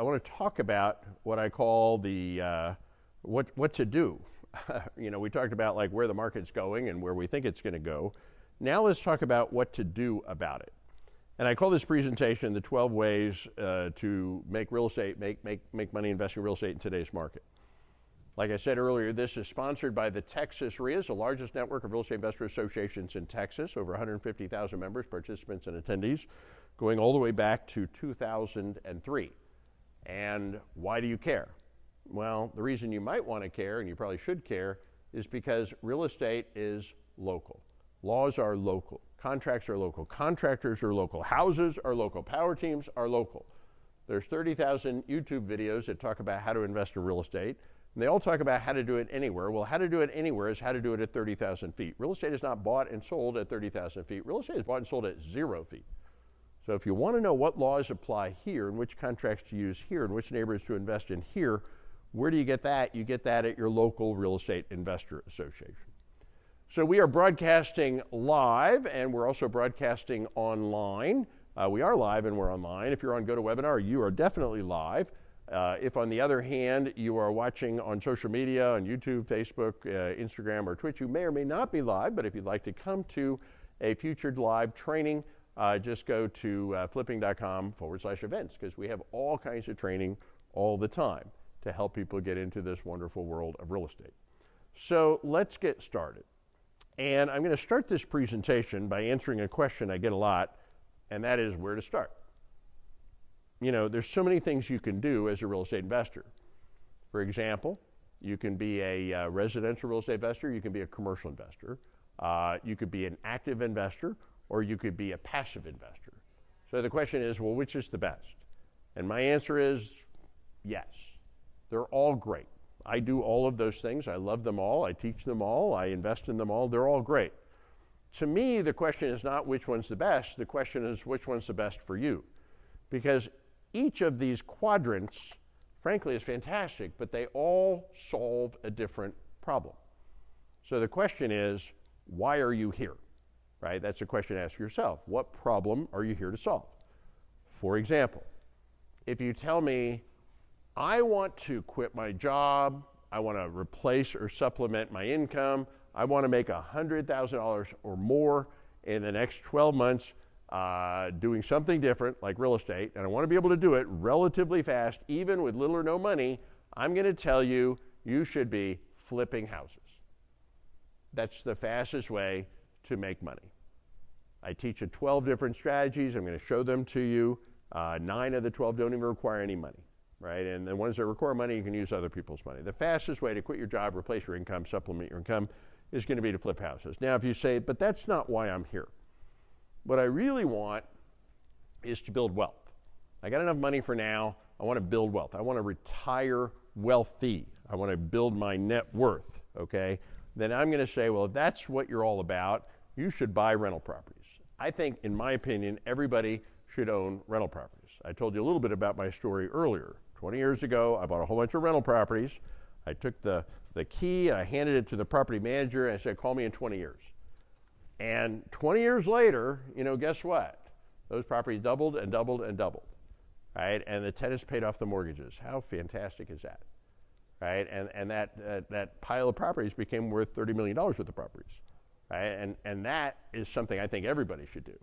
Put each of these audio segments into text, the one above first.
I want to talk about what I call the what to do. You know, we talked about like where the market's going and where we think it's going to go. Now let's talk about what to do about it. And I call this presentation the 12 ways to make real estate, make money investing in real estate in today's market. Like I said earlier, this is sponsored by the Texas REIAs, the largest network of real estate investor associations in Texas, over 150,000 members, participants, and attendees, going all the way back to 2003. And why do you care? Well, the reason you might want to care, and you probably should care, is because real estate is local. Laws are local. Contracts are local. Contractors are local. Houses are local. Power teams are local. There's 30,000 YouTube videos that talk about how to invest in real estate. And they all talk about how to do it anywhere. Well, how to do it anywhere is how to do it at 30,000 feet. Real estate is not bought and sold at 30,000 feet. Real estate is bought and sold at 0 feet. So if you want to know what laws apply here and which contracts to use here and which neighborhoods to invest in here, where do you get that? You get that at your local real estate investor association. So we are broadcasting live, and we're also broadcasting online. We are live and we're online. If you're on GoToWebinar, you are definitely live. If, on the other hand, you are watching on social media, on YouTube, Facebook, Instagram, or Twitch, you may or may not be live, but if you'd like to come to a future live training, just go to flipping.com/events, because we have all kinds of training all the time to help people get into this wonderful world of real estate. So let's get started. And I'm going to start this presentation by answering a question I get a lot, and that is where to start. You know, there's so many things you can do as a real estate investor. For example, you can be a residential real estate investor, you can be a commercial investor, you could be an active investor, or you could be a passive investor. So the question is, well, which is the best? And my answer is yes. They're all great. I do all of those things. I love them all. I teach them all. I invest in them all. They're all great. To me, the question is not which one's the best. The question is which one's the best for you. Because each of these quadrants, frankly, is fantastic, but they all solve a different problem. So the question is, why are you here? Right? That's a question to ask yourself. What problem are you here to solve? For example, if you tell me, I want to quit my job, I want to replace or supplement my income, I want to make $100,000 or more in the next 12 months doing something different like real estate, and I want to be able to do it relatively fast, even with little or no money, I'm going to tell you, you should be flipping houses. That's the fastest way to make money. I teach you 12 different strategies. I'm going to show them to you. 9 of the 12 don't even require any money, right? And the ones that require money, you can use other people's money. The fastest way to quit your job, replace your income, supplement your income is going to be to flip houses. Now, if you say, but that's not why I'm here. What I really want is to build wealth. I got enough money for now. I want to build wealth. I want to retire wealthy. I want to build my net worth, okay? Then I'm going to say, well, if that's what you're all about, you should buy rental properties. I think, in my opinion, everybody should own rental properties. I told you a little bit about my story earlier. 20 years ago, I bought a whole bunch of rental properties. I took the key, and I handed it to the property manager, and I said, call me in 20 years. And 20 years later, you know, guess what? Those properties doubled and doubled and doubled, right? And the tenants paid off the mortgages. How fantastic is that, right? And that pile of properties became worth $30 million worth of properties, right? And that is something I think everybody should do,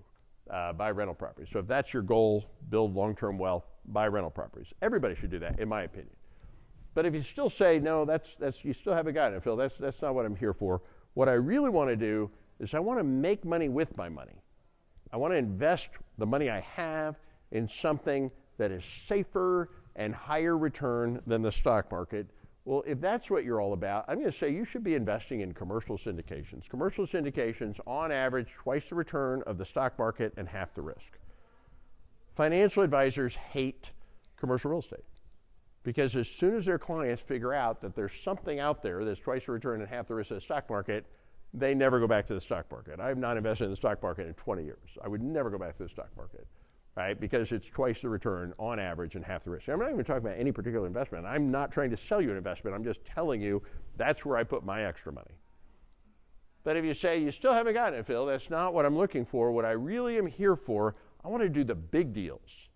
buy rental properties. So if that's your goal, build long-term wealth, buy rental properties. Everybody should do that, in my opinion. But if you still say, no, you still haven't gotten it, Phil, that's not what I'm here for. What I really want to do is I want to make money with my money. I want to invest the money I have in something that is safer and higher return than the stock market. Well, if that's what you're all about, I'm going to say you should be investing in commercial syndications. Commercial syndications, on average, twice the return of the stock market and half the risk. Financial advisors hate commercial real estate because as soon as their clients figure out that there's something out there that's twice the return and half the risk of the stock market, they never go back to the stock market. I have not invested in the stock market in 20 years. I would never go back to the stock market, right? Because it's twice the return on average and half the risk. I'm not even talking about any particular investment. I'm not trying to sell you an investment. I'm just telling you that's where I put my extra money. But if you say you still haven't gotten it, Phil, that's not what I'm looking for. What I really am here for, I want to do the big deals.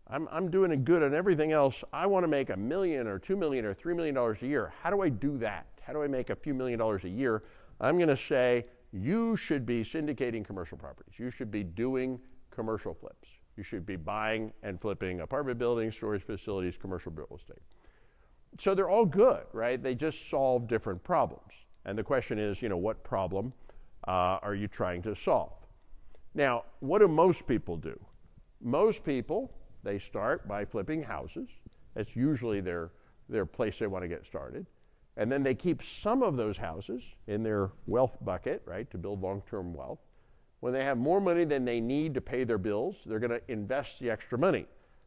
I'm doing it good on everything else. I want to make $1 million or $2 million or $3 million a year. How do I do that? How do I make a few $1 million a year? I'm going to say you should be syndicating commercial properties. You should be doing commercial flips. You should be buying and flipping apartment buildings, storage facilities, commercial real estate. So they're all good, right? They just solve different problems. And the question is, what problem are you trying to solve? Now, what do most people do? Most people, they start by flipping houses. That's usually their place they want to get started. And then they keep some of those houses in their wealth bucket, right, to build long-term wealth. When they have more money than they need to pay their bills, they're going to invest the extra money.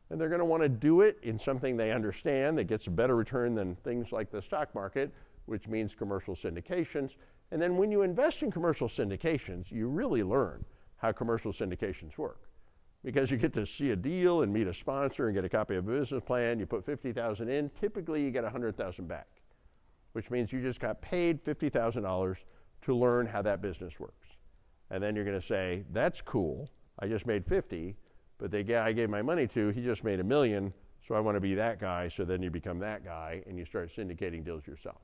And they're going to want to do it in something they understand that gets a better return than things like the stock market, which means commercial syndications. And then when you invest in commercial syndications, you really learn how commercial syndications work. Because you get to see a deal and meet a sponsor and get a copy of a business plan. You put $50,000 in, typically you get $100,000 back, which means you just got paid $50,000 to learn how that business works. And then you're going to say, that's cool, I just made 50, but the guy I gave my money to, he just made $1 million, so I want to be that guy. So then you become that guy and you start syndicating deals yourself.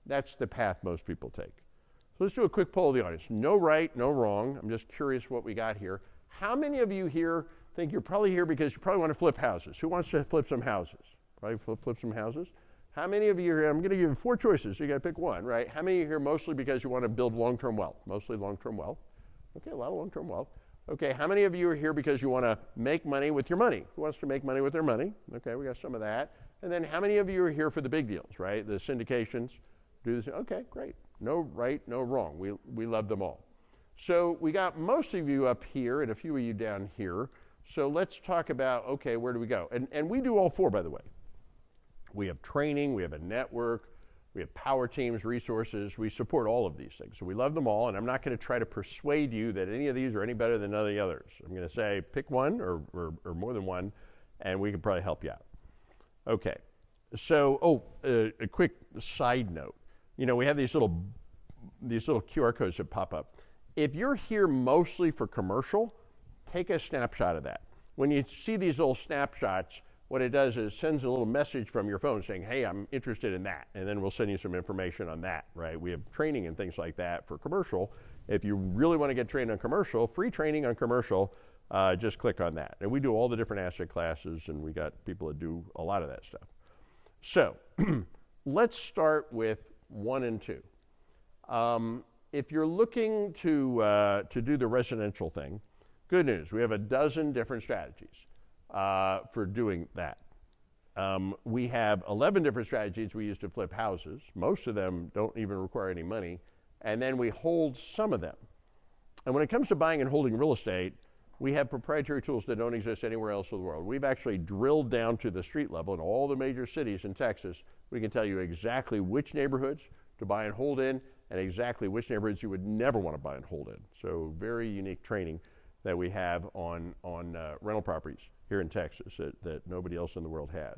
That's the path most people take. So let's do a quick poll of the audience. No right, no wrong. I'm just curious what we got here. How many of you here think you're probably here because you probably want to flip houses? Who wants to flip some houses? Probably flip some houses? How many of you here, I'm going to give you 4 choices, so you got to pick one, right? How many of you here mostly because you want to build long-term wealth? Mostly long-term wealth. Okay, a lot of long-term wealth. Okay, how many of you are here because you want to make money with your money? Who wants to make money with their money? Okay, we got some of that. And then how many of you are here for the big deals, right? The syndications, do this. Okay, great. No right, no wrong. We love them all. So we got most of you up here and a few of you down here. So let's talk about, okay, where do we go? And we do all 4, by the way. We have training, we have a network, we have power teams, resources. We support all of these things. So we love them all, and I'm not going to try to persuade you that any of these are any better than none of the others. I'm going to say pick one or more than one, and we can probably help you out. Okay. So, a quick side note. We have these little QR codes that pop up. If you're here mostly for commercial, take a snapshot of that. When you see these little snapshots, what it does is sends a little message from your phone saying, hey, I'm interested in that. And then we'll send you some information on that, right? We have training and things like that for commercial. If you really want to get trained on commercial, free training on commercial, just click on that. And we do all the different asset classes, and we got people that do a lot of that stuff. So let's start with 1 and 2. If you're looking to do the residential thing, good news, we have a dozen different strategies for doing that. We have 11 different strategies we use to flip houses. Most of them don't even require any money. And then we hold some of them. And when it comes to buying and holding real estate, we have proprietary tools that don't exist anywhere else in the world. We've actually drilled down to the street level in all the major cities in Texas. We can tell you exactly which neighborhoods to buy and hold in and exactly which neighborhoods you would never want to buy and hold in. So very unique training that we have on rental properties here in Texas that nobody else in the world has.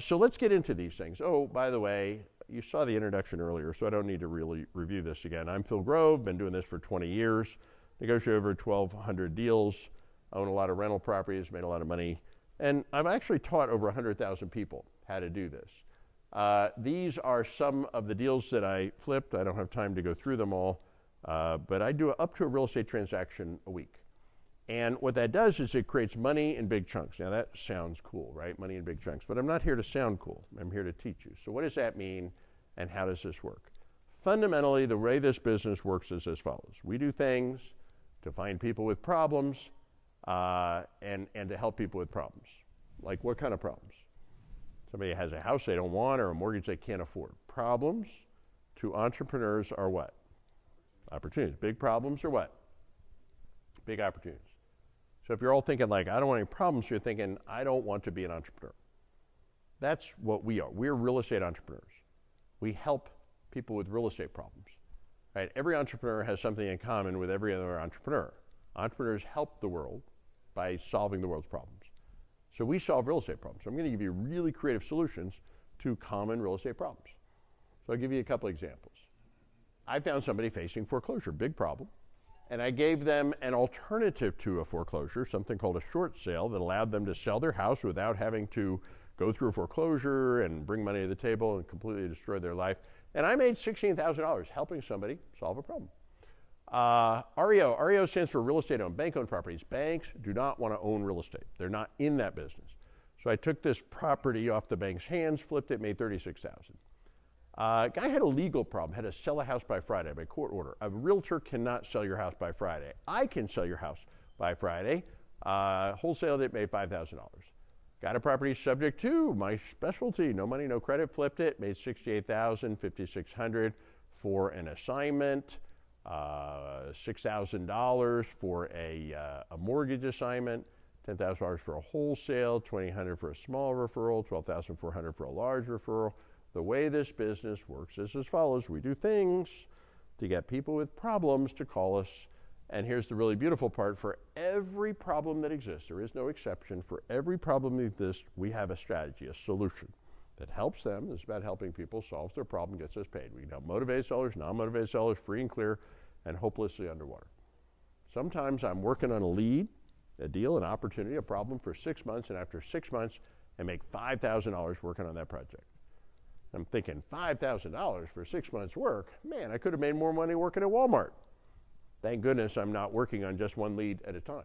So let's get into these things. Oh, by the way, you saw the introduction earlier, so I don't need to really review this again. I'm Phil Grove, been doing this for 20 years, negotiated over 1,200 deals, own a lot of rental properties, made a lot of money, and I've actually taught over 100,000 people how to do this. These are some of the deals that I flipped. I don't have time to go through them all, but I do up to a real estate transaction a week. And what that does is it creates money in big chunks. Now that sounds cool, right? Money in big chunks, but I'm not here to sound cool. I'm here to teach you. So what does that mean and how does this work? Fundamentally, the way this business works is as follows. We do things to find people with problems and to help people with problems. Like what kind of problems? Somebody has a house they don't want or a mortgage they can't afford. Problems to entrepreneurs are what? Opportunities. Big problems are what? Big opportunities. So if you're all thinking like, I don't want any problems, you're thinking, I don't want to be an entrepreneur. That's what we are. We're real estate entrepreneurs. We help people with real estate problems. Right? Every entrepreneur has something in common with every other entrepreneur. Entrepreneurs help the world by solving the world's problems. So we solve real estate problems. So I'm going to give you really creative solutions to common real estate problems. So I'll give you a couple examples. I found somebody facing foreclosure, big problem. And I gave them an alternative to a foreclosure, something called a short sale, that allowed them to sell their house without having to go through a foreclosure and bring money to the table and completely destroy their life. And I made $16,000 helping somebody solve a problem. REO stands for real estate owned, bank-owned properties. Banks do not want to own real estate. They're not in that business. So I took this property off the bank's hands, flipped it, made $36,000. Guy had a legal problem, had to sell a house by Friday by court order. A realtor cannot sell your house by Friday. I can sell your house by Friday. Wholesaled it, made $5,000. Got a property subject to my specialty, no money, no credit, flipped it, made $68,000, $5,600 for an assignment, $6,000 for a mortgage assignment, $10,000 for a wholesale, $2,000 for a small referral, $12,400 for a large referral. The way this business works is as follows. We do things to get people with problems to call us. And here's the really beautiful part. For every problem that exists, there is no exception. For every problem that exists, we have a strategy, a solution that helps them. It's about helping people, solves their problem, gets us paid. We can help motivated sellers, non-motivated sellers, free and clear, and hopelessly underwater. Sometimes I'm working on a lead, a deal, an opportunity, a problem for 6 months, and after 6 months, I make $5,000 working on that project. I'm thinking $5,000 for 6 months' work? Man, I could have made more money working at Walmart. Thank goodness I'm not working on just one lead at a time.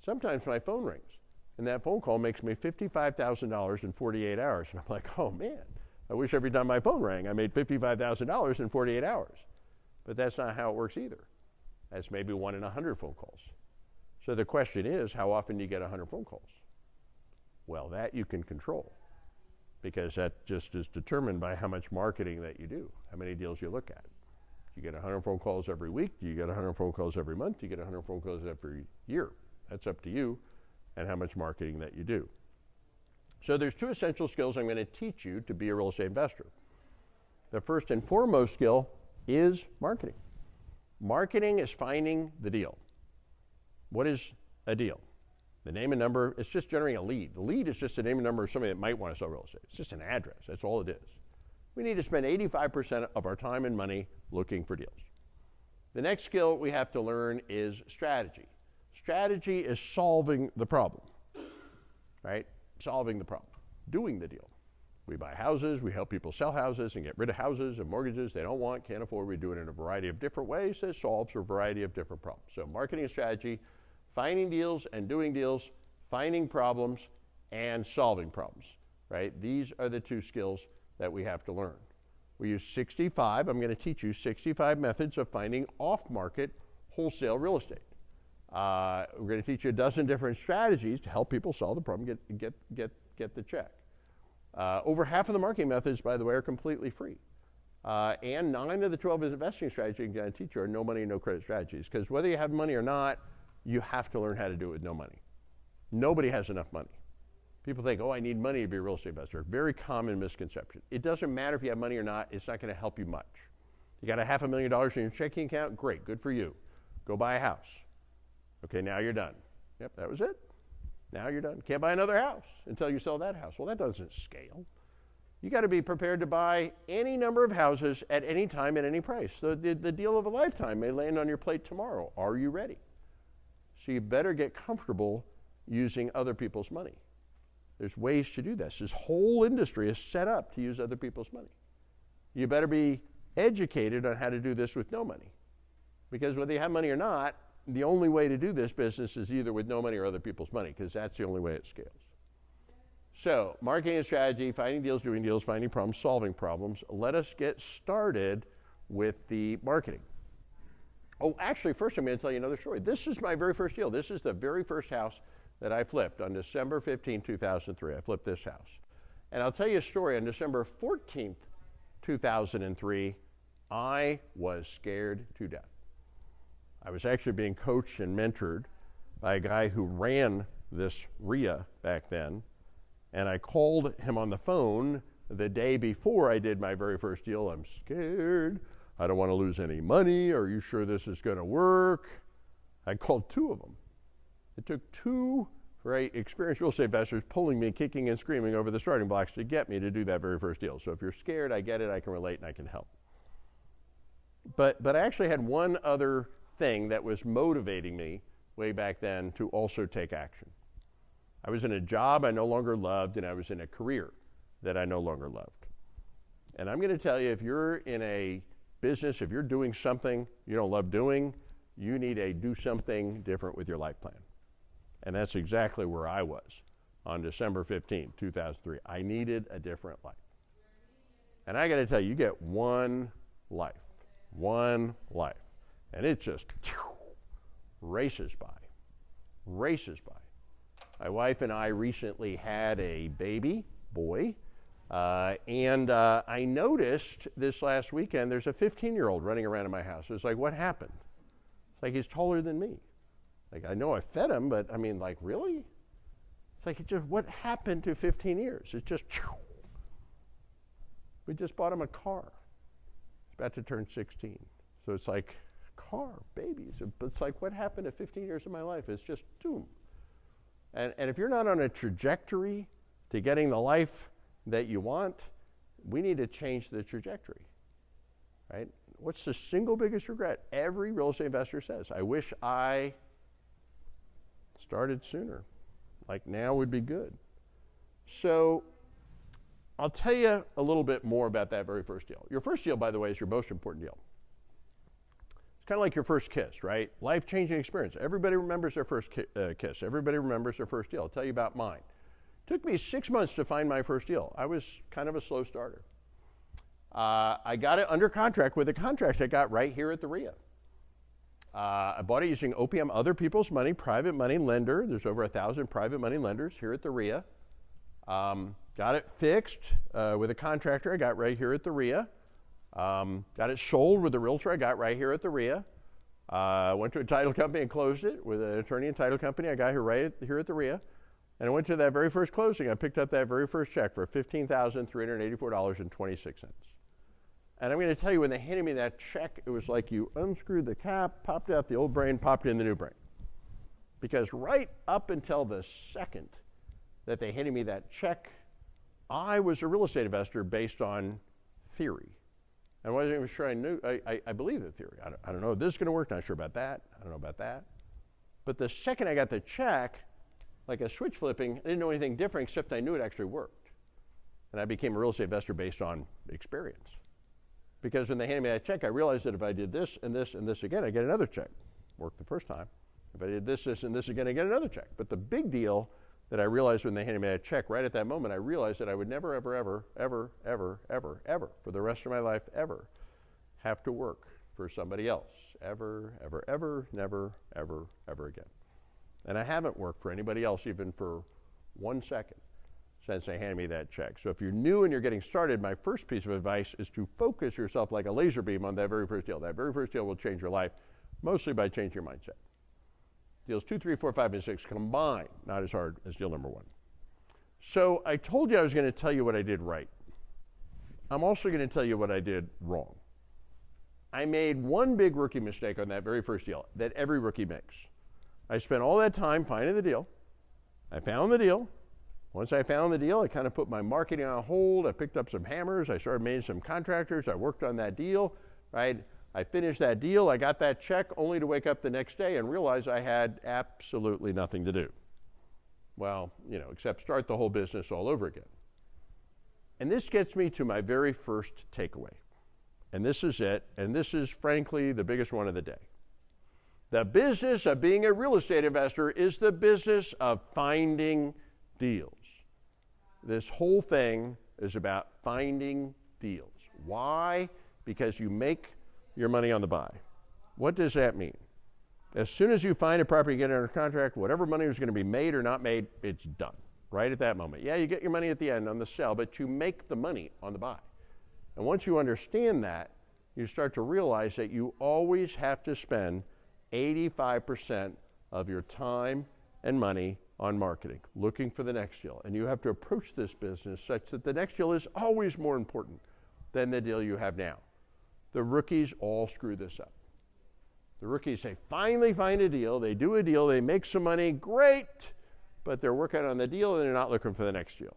Sometimes my phone rings, and that phone call makes me $55,000 in 48 hours. And I'm like, oh man, I wish every time my phone rang I made $55,000 in 48 hours. But that's not how it works either. That's maybe 1 in 100 phone calls. So the question is, how often do you get 100 phone calls? Well, that you can control, because that just is determined by how much marketing that you do, how many deals you look at. Do you get 100 phone calls every week? Do you get 100 phone calls every month? Do you get 100 phone calls every year? That's up to you and how much marketing that you do. So there's 2 essential skills I'm going to teach you to be a real estate investor. The first and foremost skill is marketing. Marketing is finding the deal. What is a deal? The name and number, it's just generating a lead. The lead is just a name and number of somebody that might want to sell real estate. It's just an address. That's all it is. We need to spend 85% of our time and money looking for deals. The next skill we have to learn is strategy. Strategy is solving the problem, right? Solving the problem, doing the deal. We buy houses, we help people sell houses and get rid of houses and mortgages they don't want, can't afford. We do it in a variety of different ways that solves a variety of different problems. So marketing and strategy, finding deals and doing deals, finding problems and solving problems, right? These are the 2 skills that we have to learn. We use 65, I'm going to teach you 65 methods of finding off-market wholesale real estate. We're going to teach you a dozen different strategies to help people solve the problem, get the check. Over half of the marketing methods, by the way, are completely free. And 9 of the 12 investing strategies I'm going to teach you are no money, no credit strategies, because whether you have money or not, you have to learn how to do it with no money. Nobody has enough money. People think, oh, I need money to be a real estate investor. Very common misconception. It doesn't matter if you have money or not. It's not going to help you much. You got $500,000 in your checking account? Great, good for you. Go buy a house. Okay, now you're done. Yep, that was it. Now you're done. Can't buy another house until you sell that house. Well, that doesn't scale. You got to be prepared to buy any number of houses at any time at any price. So the deal of a lifetime may land on your plate tomorrow. Are you ready? So you better get comfortable using other people's money. There's ways to do this. This whole industry is set up to use other people's money. You better be educated on how to do this with no money. Because whether you have money or not, the only way to do this business is either with no money or other people's money, because that's the only way it scales. So, marketing and strategy, finding deals, doing deals, finding problems, solving problems. Let us get started with the marketing. Oh, actually, first I'm going to tell you another story. This is my very first deal. This is the very first house that I flipped on December 15, 2003. I flipped this house. And I'll tell you a story. On December 14th, 2003, I was scared to death. I was actually being coached and mentored by a guy who ran this REIA back then. And I called him on the phone the day before I did my very first deal. I'm scared. I don't want to lose any money. Are you sure this is going to work? I called 2 of them. It took 2 very experienced real estate investors pulling me, kicking and screaming over the starting blocks to get me to do that very first deal. So if you're scared, I get it, I can relate, and I can help. But I actually had one other thing that was motivating me way back then to also take action. I was in a job I no longer loved, and I was in a career that I no longer loved. And I'm going to tell you, if you're in a business, if you're doing something you don't love doing, you need to do something different with your life plan. And that's exactly where I was on December 15, 2003. I needed a different life. And I got to tell you, you get one life. And it just races by. My wife and I recently had a baby boy, and I noticed this last weekend there's a 15-year-old running around in my house. It's like, what happened? It's like, he's taller than me. Like, I know I fed him, but I mean, like, really? It's like, what happened to 15 years? It's just, we just bought him a car. He's about to turn 16. So it's like, car, babies. It's like, what happened to 15 years of my life? It's just, doom. And if you're not on a trajectory to getting the life that you want, we need to change the trajectory, right? What's the single biggest regret? Every real estate investor says, I wish I started sooner. Like, now would be good. So I'll tell you a little bit more about that very first deal. Your first deal, by the way, is your most important deal. It's kind of like your first kiss, right? Life-changing experience. Everybody remembers their first kiss. Everybody remembers their first deal. I'll tell you about mine. It took me 6 months to find my first deal. I was kind of a slow starter. I got it under contract with a contract I got right here at the REIA. I bought it using OPM, other people's money, private money lender. There's over 1,000 private money lenders here at the REIA. Got it fixed with a contractor I got right here at the REIA. Got it sold with a realtor I got right here at the REIA. Went to a title company and closed it with an attorney and title company I got here here at the REIA. And I went to that very first closing. I picked up that very first check for $15,384.26. And I'm going to tell you, when they handed me that check, it was like you unscrewed the cap, popped out the old brain, popped in the new brain. Because right up until the second that they handed me that check, I was a real estate investor based on theory. I wasn't even sure I knew. I believe in theory. I don't know if this is going to work. Not sure about that. I don't know about that. But the second I got the check, like a switch flipping, I didn't know anything different except I knew it actually worked. And I became a real estate investor based on experience. Because when they handed me that check, I realized that if I did this and this and this again, I get another check. Worked the first time. If I did this, this, and this again, I get another check. But the big deal that I realized when they handed me that check, right at that moment, I realized that I would never, ever, ever, ever, ever, ever, ever, for the rest of my life, ever, have to work for somebody else. Ever, ever, ever, never, ever, ever again. And I haven't worked for anybody else even for 1 second since they handed me that check. So if you're new and you're getting started, my first piece of advice is to focus yourself like a laser beam on that very first deal. That very first deal will change your life, mostly by changing your mindset. Deals 2, 3, 4, 5, and 6 combined, not as hard as deal number 1. So I told you I was going to tell you what I did right. I'm also going to tell you what I did wrong. I made one big rookie mistake on that very first deal that every rookie makes. I spent all that time finding the deal. I found the deal. Once I found the deal, I kind of put my marketing on hold. I picked up some hammers. I started meeting some contractors. I worked on that deal, right? I finished that deal. I got that check only to wake up the next day and realize I had absolutely nothing to do. Well, except start the whole business all over again. And this gets me to my very first takeaway. And this is it. And this is, frankly, the biggest one of the day. The business of being a real estate investor is the business of finding deals. This whole thing is about finding deals. Why? Because you make your money on the buy. What does that mean? As soon as you find a property, get it under contract, whatever money is going to be made or not made, it's done. Right at that moment. Yeah, you get your money at the end on the sell, but you make the money on the buy. And once you understand that, you start to realize that you always have to spend 85% of your time and money on marketing, looking for the next deal. And you have to approach this business such that the next deal is always more important than the deal you have now. The rookies all screw this up. The rookies say, finally find a deal, they do a deal, they make some money, great, but they're working on the deal and they're not looking for the next deal.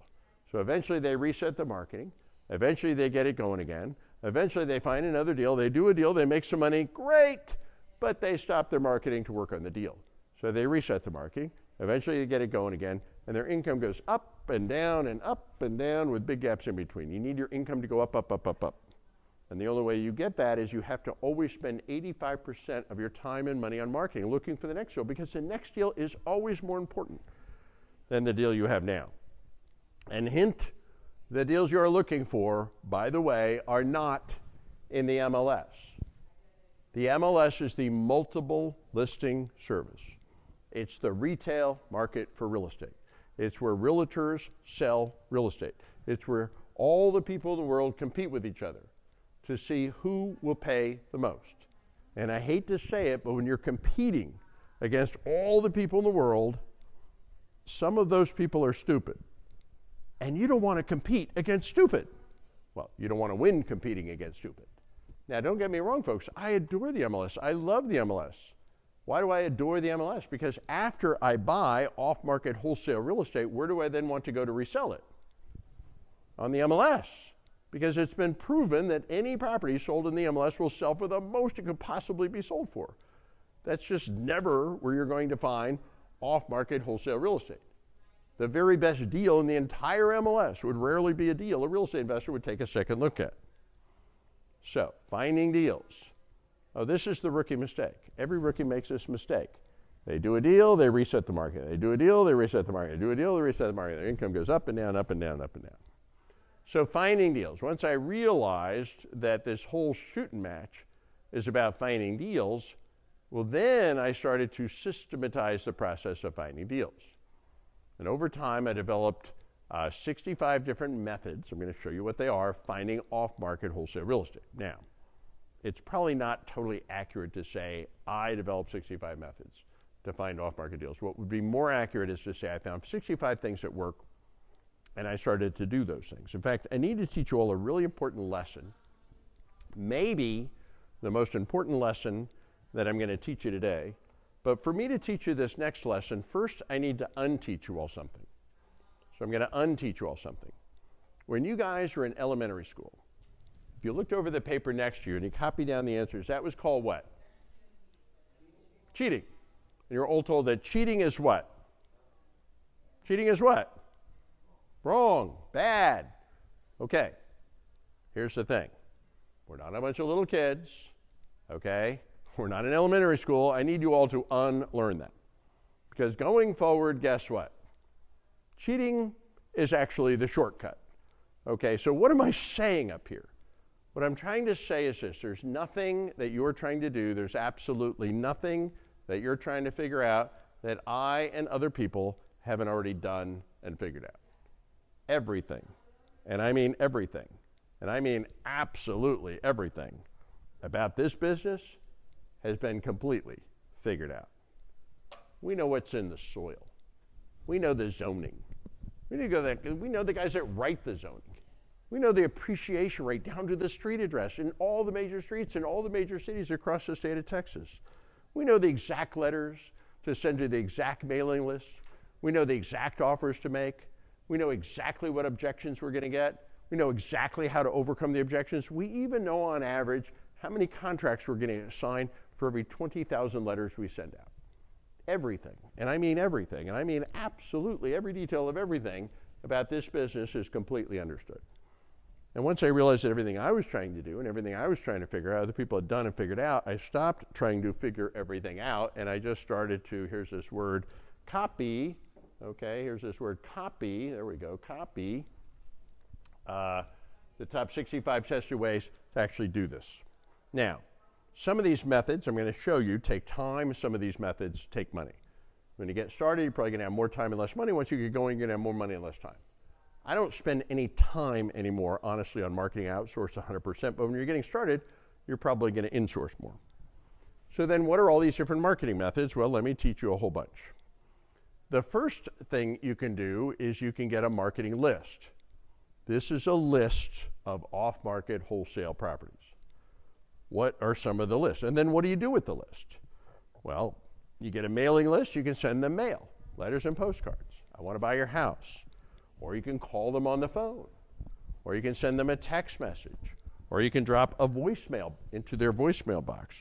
So eventually they reset the marketing, eventually they get it going again, eventually they find another deal, they do a deal, they make some money, great, but they stop their marketing to work on the deal. So they reset the marketing. Eventually they get it going again, and their income goes up and down with big gaps in between. You need your income to go up, up, up, up, up. And the only way you get that is you have to always spend 85% of your time and money on marketing, looking for the next deal, because the next deal is always more important than the deal you have now. And hint, the deals you're looking for, by the way, are not in the MLS. The MLS is the multiple listing service. It's the retail market for real estate. It's where realtors sell real estate. It's where all the people in the world compete with each other to see who will pay the most. And I hate to say it, but when you're competing against all the people in the world, some of those people are stupid. And you don't want to compete against stupid. Well, you don't want to win competing against stupid. Now, don't get me wrong, folks. I adore the MLS. I love the MLS. Why do I adore the MLS? Because after I buy off-market wholesale real estate, where do I then want to go to resell it? On the MLS. Because it's been proven that any property sold in the MLS will sell for the most it could possibly be sold for. That's just never where you're going to find off-market wholesale real estate. The very best deal in the entire MLS would rarely be a deal a real estate investor would take a second look at. So, finding deals. Oh, this is the rookie mistake. Every rookie makes this mistake. They do a deal, they reset the market. They do a deal, they reset the market. They do a deal, they reset the market. Their income goes up and down, up and down, up and down. So finding deals. Once I realized that this whole shoot and match is about finding deals, well, then I started to systematize the process of finding deals. And over time, I developed 65 different methods. I'm going to show you what they are, finding off-market wholesale real estate. Now, it's probably not totally accurate to say I developed 65 methods to find off-market deals. What would be more accurate is to say I found 65 things that work, and I started to do those things. In fact, I need to teach you all a really important lesson, maybe the most important lesson that I'm going to teach you today. But for me to teach you this next lesson, first I need to unteach you all something. So I'm going to unteach you all something. When you guys were in elementary school, if you looked over the paper next to you and you copied down the answers, that was called what? Cheating. And you're all told that cheating is what? Cheating is what? Wrong, bad. Okay, here's the thing. We're not a bunch of little kids, okay? We're not in elementary school. I need you all to unlearn that. Because going forward, guess what? Cheating is actually the shortcut. Okay, so what am I saying up here? What I'm trying to say is this. There's nothing that you're trying to do, there's absolutely nothing that you're trying to figure out that I and other people haven't already done and figured out. Everything, and I mean everything, and I mean absolutely everything about this business has been completely figured out. We know what's in the soil. We know the zoning. We know the guys that write the zoning. We know the appreciation rate down to the street address in all the major streets in all the major cities across the state of Texas. We know the exact letters to send to the exact mailing list. We know the exact offers to make. We know exactly what objections we're going to get. We know exactly how to overcome the objections. We even know on average how many contracts we're going to sign for every 20,000 letters we send out. Everything, and I mean everything, and I mean absolutely every detail of everything about this business is completely understood. And once I realized that everything I was trying to do and everything I was trying to figure out, other people had done and figured out, I stopped trying to figure everything out, and I just started to, here's this word, copy. Okay, here's this word copy. There we go, copy. The top 65 tested ways to actually do this. Now, some of these methods I'm going to show you take time. Some of these methods take money. When you get started, you're probably going to have more time and less money. Once you get going, you're going to have more money and less time. I don't spend any time anymore, honestly, on marketing outsourced 100%, but when you're getting started, you're probably going to insource more. So then what are all these different marketing methods? Well, let me teach you a whole bunch. The first thing you can do is you can get a marketing list. This is a list of off-market wholesale properties. What are some of the lists? And then what do you do with the list? Well, you get a mailing list, you can send them mail, letters and postcards. I want to buy your house. Or you can call them on the phone. Or you can send them a text message. Or you can drop a voicemail into their voicemail box.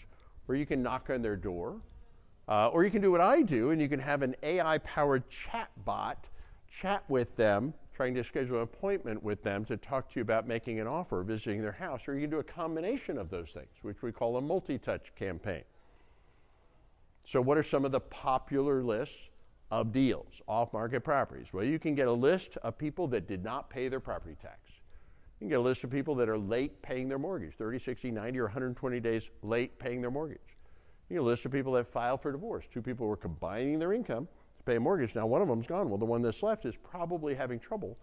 or you can knock on their door, or you can do what I do, and you can have an AI-powered chat bot chat with them, trying to schedule an appointment with them to talk to you about making an offer, visiting their house, or you can do a combination of those things, which we call a multi-touch campaign. So what are some of the popular lists of deals, off-market properties? Well, you can get a list of people that did not pay their property tax. You can get a list of people that are late paying their mortgage, 30, 60, 90, or 120 days late paying their mortgage. You get a list of people that filed for divorce. Two people were combining their income to pay a mortgage. Now one of them's gone. Well, the one that's left is probably having trouble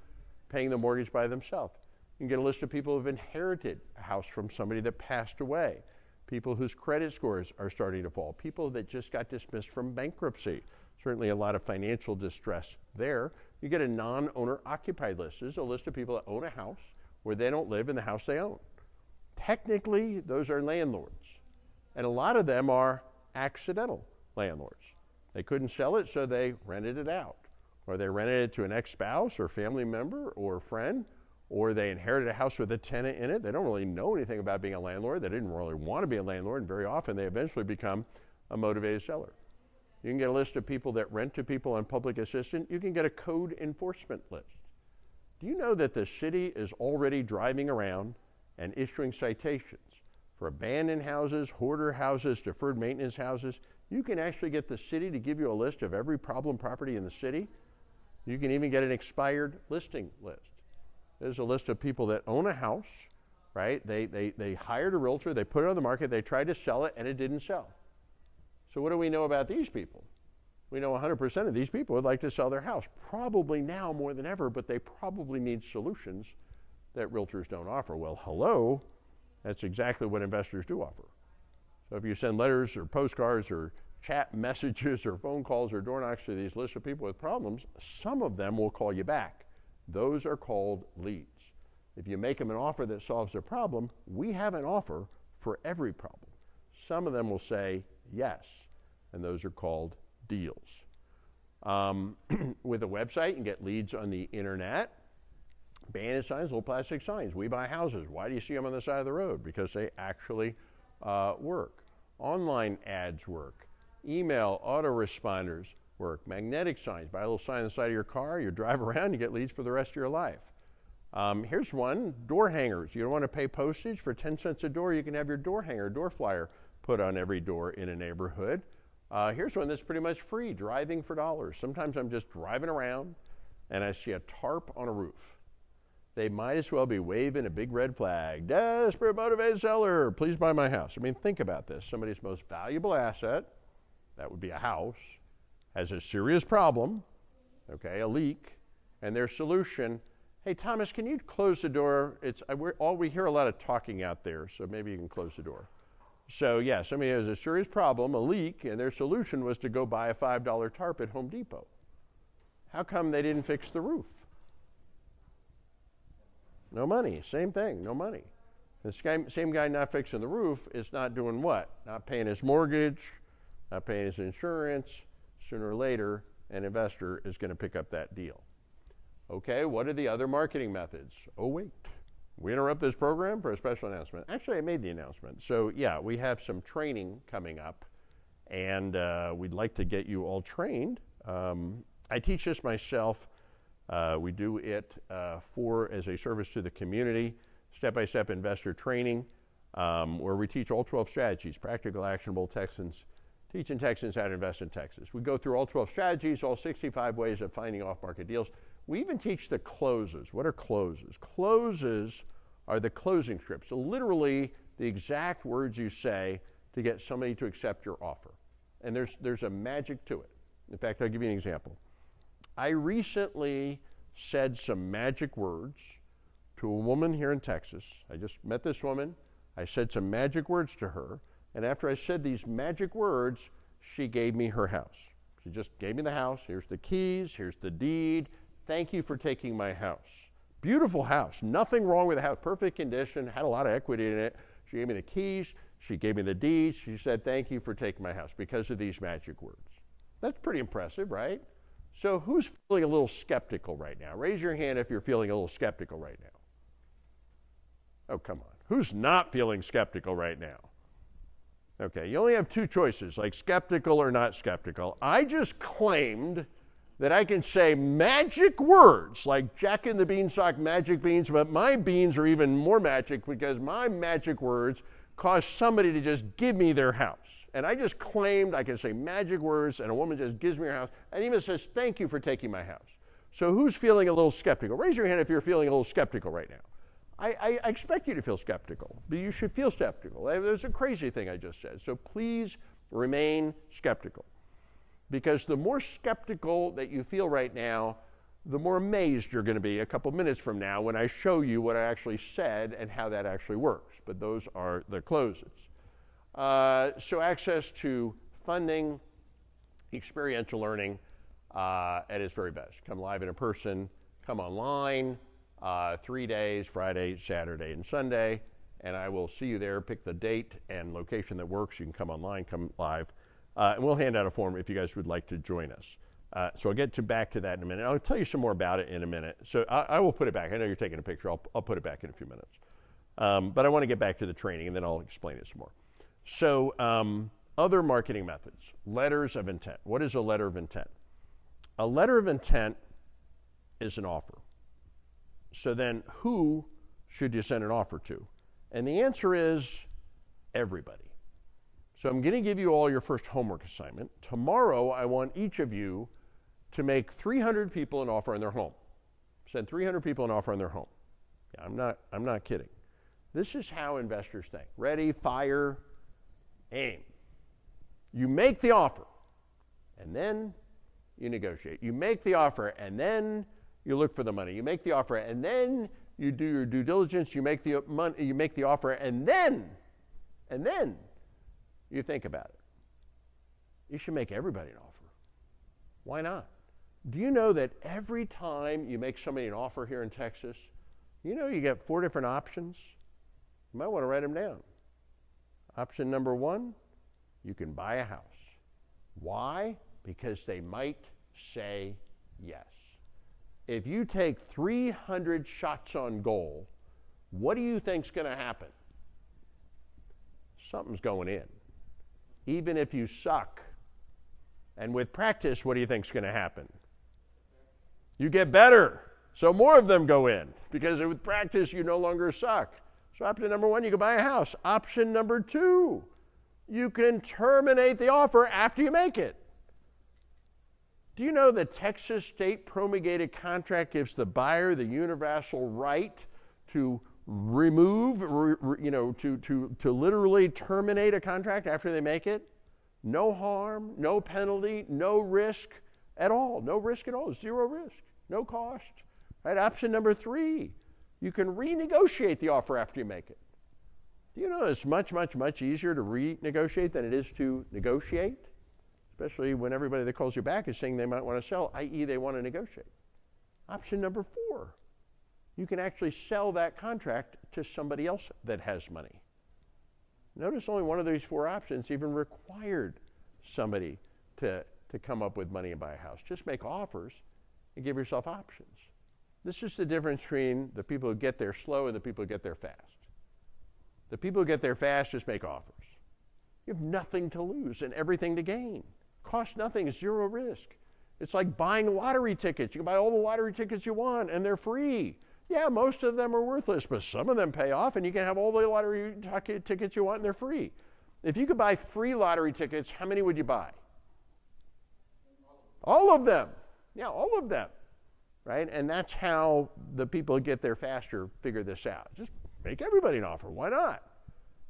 paying the mortgage by themselves. You can get a list of people who have inherited a house from somebody that passed away, people whose credit scores are starting to fall, people that just got dismissed from bankruptcy. Certainly a lot of financial distress there. You get a non-owner occupied list. This is a list of people that own a house where they don't live in the house they own. Technically, those are landlords. And a lot of them are accidental landlords. They couldn't sell it, so they rented it out. Or they rented it to an ex-spouse or family member or friend, or they inherited a house with a tenant in it. They don't really know anything about being a landlord. They didn't really want to be a landlord, and very often they eventually become a motivated seller. You can get a list of people that rent to people on public assistance. You can get a code enforcement list. Do you know that the city is already driving around and issuing citations for abandoned houses, hoarder houses, deferred maintenance houses? You can actually get the city to give you a list of every problem property in the city. You can even get an expired listing list. There's a list of people that own a house, right? They hired a realtor, they put it on the market, they tried to sell it, and it didn't sell. So what do we know about these people? We know 100% of these people would like to sell their house, probably now more than ever, but they probably need solutions that realtors don't offer. Well, hello, that's exactly what investors do offer. So if you send letters or postcards or chat messages or phone calls or door knocks to these lists of people with problems, some of them will call you back. Those are called leads. If you make them an offer that solves their problem, we have an offer for every problem. Some of them will say yes, and those are called deals. With a website, you can get leads on the internet. Bandit signs, little plastic signs. We buy houses. Why do you see them on the side of the road? Because they actually work. Online ads work. Email autoresponders work. Magnetic signs. Buy a little sign on the side of your car. You drive around, you get leads for the rest of your life. Here's one, door hangers. You don't want to pay postage? For 10 cents a door, you can have your door hanger, door flyer put on every door in a neighborhood. Here's one that's pretty much free, driving for dollars. Sometimes I'm just driving around and I see a tarp on a roof. They might as well be waving a big red flag. Desperate motivated seller, please buy my house. I mean, think about this. Somebody's most valuable asset, that would be a house, has a serious problem, okay, a leak, and their solution, hey, Thomas, can you close the door? We hear a lot of talking out there, so maybe you can close the door. So yeah, somebody has a serious problem, a leak, and their solution was to go buy a $5 tarp at Home Depot. How come they didn't fix the roof? No money, same thing, no money. The same guy not fixing the roof is not doing what? Not paying his mortgage, not paying his insurance. Sooner or later, an investor is going to pick up that deal. Okay, what are the other marketing methods? Oh wait, we interrupt this program for a special announcement. Actually, I made the announcement. So yeah, we have some training coming up, and we'd like to get you all trained. I teach this myself. We do it as a service to the community, step-by-step investor training, where we teach all 12 strategies, practical, actionable Texans, teaching Texans how to invest in Texas. We go through all 12 strategies, all 65 ways of finding off-market deals. We even teach the closes. What are closes? Closes are the closing scripts, so literally the exact words you say to get somebody to accept your offer. And there's a magic to it. In fact, I'll give you an example. I recently said some magic words to a woman here in Texas. I just met this woman. I said some magic words to her. And after I said these magic words, she gave me her house. She just gave me the house. Here's the keys. Here's the deed. Thank you for taking my house. Beautiful house. Nothing wrong with the house. Perfect condition. Had a lot of equity in it. She gave me the keys. She gave me the deeds. She said, thank you for taking my house because of these magic words. That's pretty impressive, right? So who's feeling a little skeptical right now? Raise your hand if you're feeling a little skeptical right now. Oh, come on. Who's not feeling skeptical right now? Okay, you only have two choices, like skeptical or not skeptical. I just claimed that I can say magic words like Jack and the Beanstalk magic beans, but my beans are even more magic because my magic words cause somebody to just give me their house. And I just claimed I can say magic words and a woman just gives me her house and even says, thank you for taking my house. So who's feeling a little skeptical? Raise your hand if you're feeling a little skeptical right now. I expect you to feel skeptical, but you should feel skeptical. There's a crazy thing I just said. So please remain skeptical. Because the more skeptical that you feel right now, the more amazed you're going to be a couple minutes from now when I show you what I actually said and how that actually works. But those are the closes. So access to funding, experiential learning at its very best. Come live in person, come online, 3 days, Friday, Saturday, and Sunday, and I will see you there. Pick the date and location that works. You can come online, come live, and we'll hand out a form if you guys would like to join us. So I'll get back to that in a minute. I'll tell you some more about it in a minute. So I will put it back. I know you're taking a picture. I'll put it back in a few minutes. But I want to get back to the training, and then I'll explain it some more. So other marketing methods, letters of intent. What is a letter of intent? A letter of intent is an offer. So then who should you send an offer to? And the answer is everybody. So I'm going to give you all your first homework assignment. Tomorrow, I want each of you to make 300 people an offer in their home. Send 300 people an offer in their home. Yeah, I'm not kidding. This is how investors think. Ready, fire, aim. You make the offer, and then you negotiate. You make the offer, and then you look for the money. You make the offer, and then you do your due diligence. You make the money. You make the offer, and then you think about it. You should make everybody an offer. Why not? Do you know that every time you make somebody an offer here in Texas, you know you get 4 different options? You might want to write them down. Option number 1, you can buy a house. Why? Because they might say yes. If you take 300 shots on goal, what do you think's going to happen? Something's going in. Even if you suck. And with practice, what do you think's going to happen? You get better. So more of them go in. Because with practice, you no longer suck. So option number 1, you can buy a house. Option number 2, you can terminate the offer after you make it. Do you know the Texas state promulgated contract gives the buyer the universal right to remove, to literally terminate a contract after they make it? No harm, no penalty, no risk at all. No risk at all, 0 risk, no cost. Right? Option number 3, you can renegotiate the offer after you make it. Do you know it's much, much, much easier to renegotiate than it is to negotiate? Especially when everybody that calls you back is saying they might want to sell, i.e. they want to negotiate. Option number 4, you can actually sell that contract to somebody else that has money. Notice only one of these 4 options even required somebody to come up with money and buy a house. Just make offers and give yourself options. This is the difference between the people who get there slow and the people who get there fast. The people who get there fast just make offers. You have nothing to lose and everything to gain. Cost nothing, 0 risk. It's like buying lottery tickets. You can buy all the lottery tickets you want and they're free. Yeah, most of them are worthless, but some of them pay off and you can have all the lottery tickets you want and they're free. If you could buy free lottery tickets, how many would you buy? All of them. Yeah, all of them. Right? And that's how the people who get there faster figure this out. Just make everybody an offer. Why not?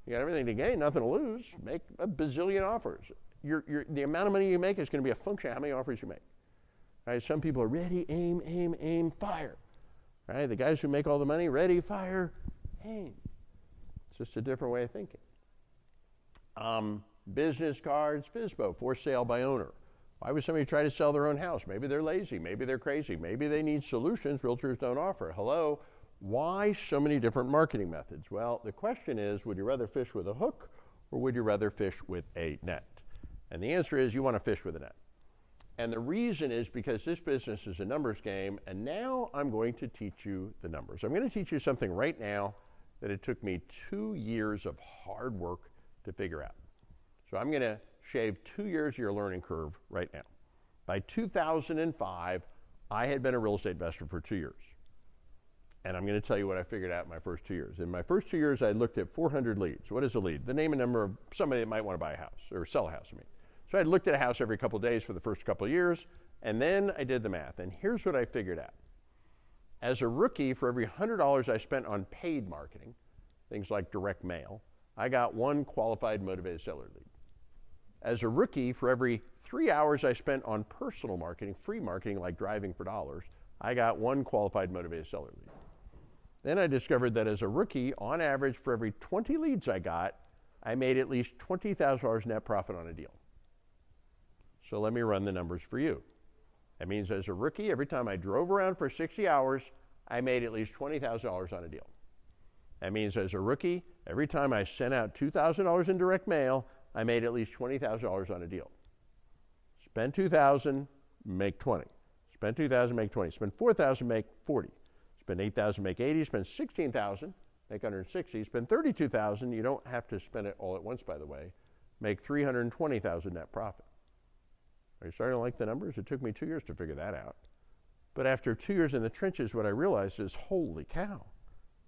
You got everything to gain, nothing to lose. Make a bazillion offers. The amount of money you make is going to be a function of how many offers you make. Right? Some people are ready, aim, aim, aim, fire. Right? The guys who make all the money, ready, fire, aim. It's just a different way of thinking. Business cards, FSBO, for sale by owner. Why would somebody try to sell their own house? Maybe they're lazy, maybe they're crazy, maybe they need solutions realtors don't offer. Hello? Why so many different marketing methods? Well, the question is, would you rather fish with a hook or would you rather fish with a net? And the answer is you want to fish with a net. And the reason is because this business is a numbers game, and now I'm going to teach you the numbers. I'm going to teach you something right now that it took me 2 years of hard work to figure out. So I'm going to shave 2 years of your learning curve right now. By 2005, I had been a real estate investor for 2 years. And I'm going to tell you what I figured out in my first 2 years. In my first 2 years, I looked at 400 leads. What is a lead? The name and number of somebody that might want to buy a house or sell a house, So I looked at a house every couple of days for the first couple of years, and then I did the math. And here's what I figured out. As a rookie, for every $100 I spent on paid marketing, things like direct mail, I got 1 qualified motivated seller lead. As a rookie, for every 3 hours I spent on personal marketing, free marketing like driving for dollars, I got 1 qualified motivated seller lead. Then I discovered that as a rookie, on average, for every 20 leads I got, I made at least $20,000 net profit on a deal. So let me run the numbers for you. That means as a rookie, every time I drove around for 60 hours, I made at least $20,000 on a deal. That means as a rookie, every time I sent out $2,000 in direct mail, I made at least $20,000 on a deal. Spend $2,000, make 20. Spend $2,000, make 20. Spend $4,000, make 40. Spend $8,000, make 80. Spend $16,000, make 160. Spend $32,000. You don't have to spend it all at once, by the way. Make $320,000 net profit. Are you starting to like the numbers? It took me 2 years to figure that out. But after 2 years in the trenches, what I realized is, holy cow,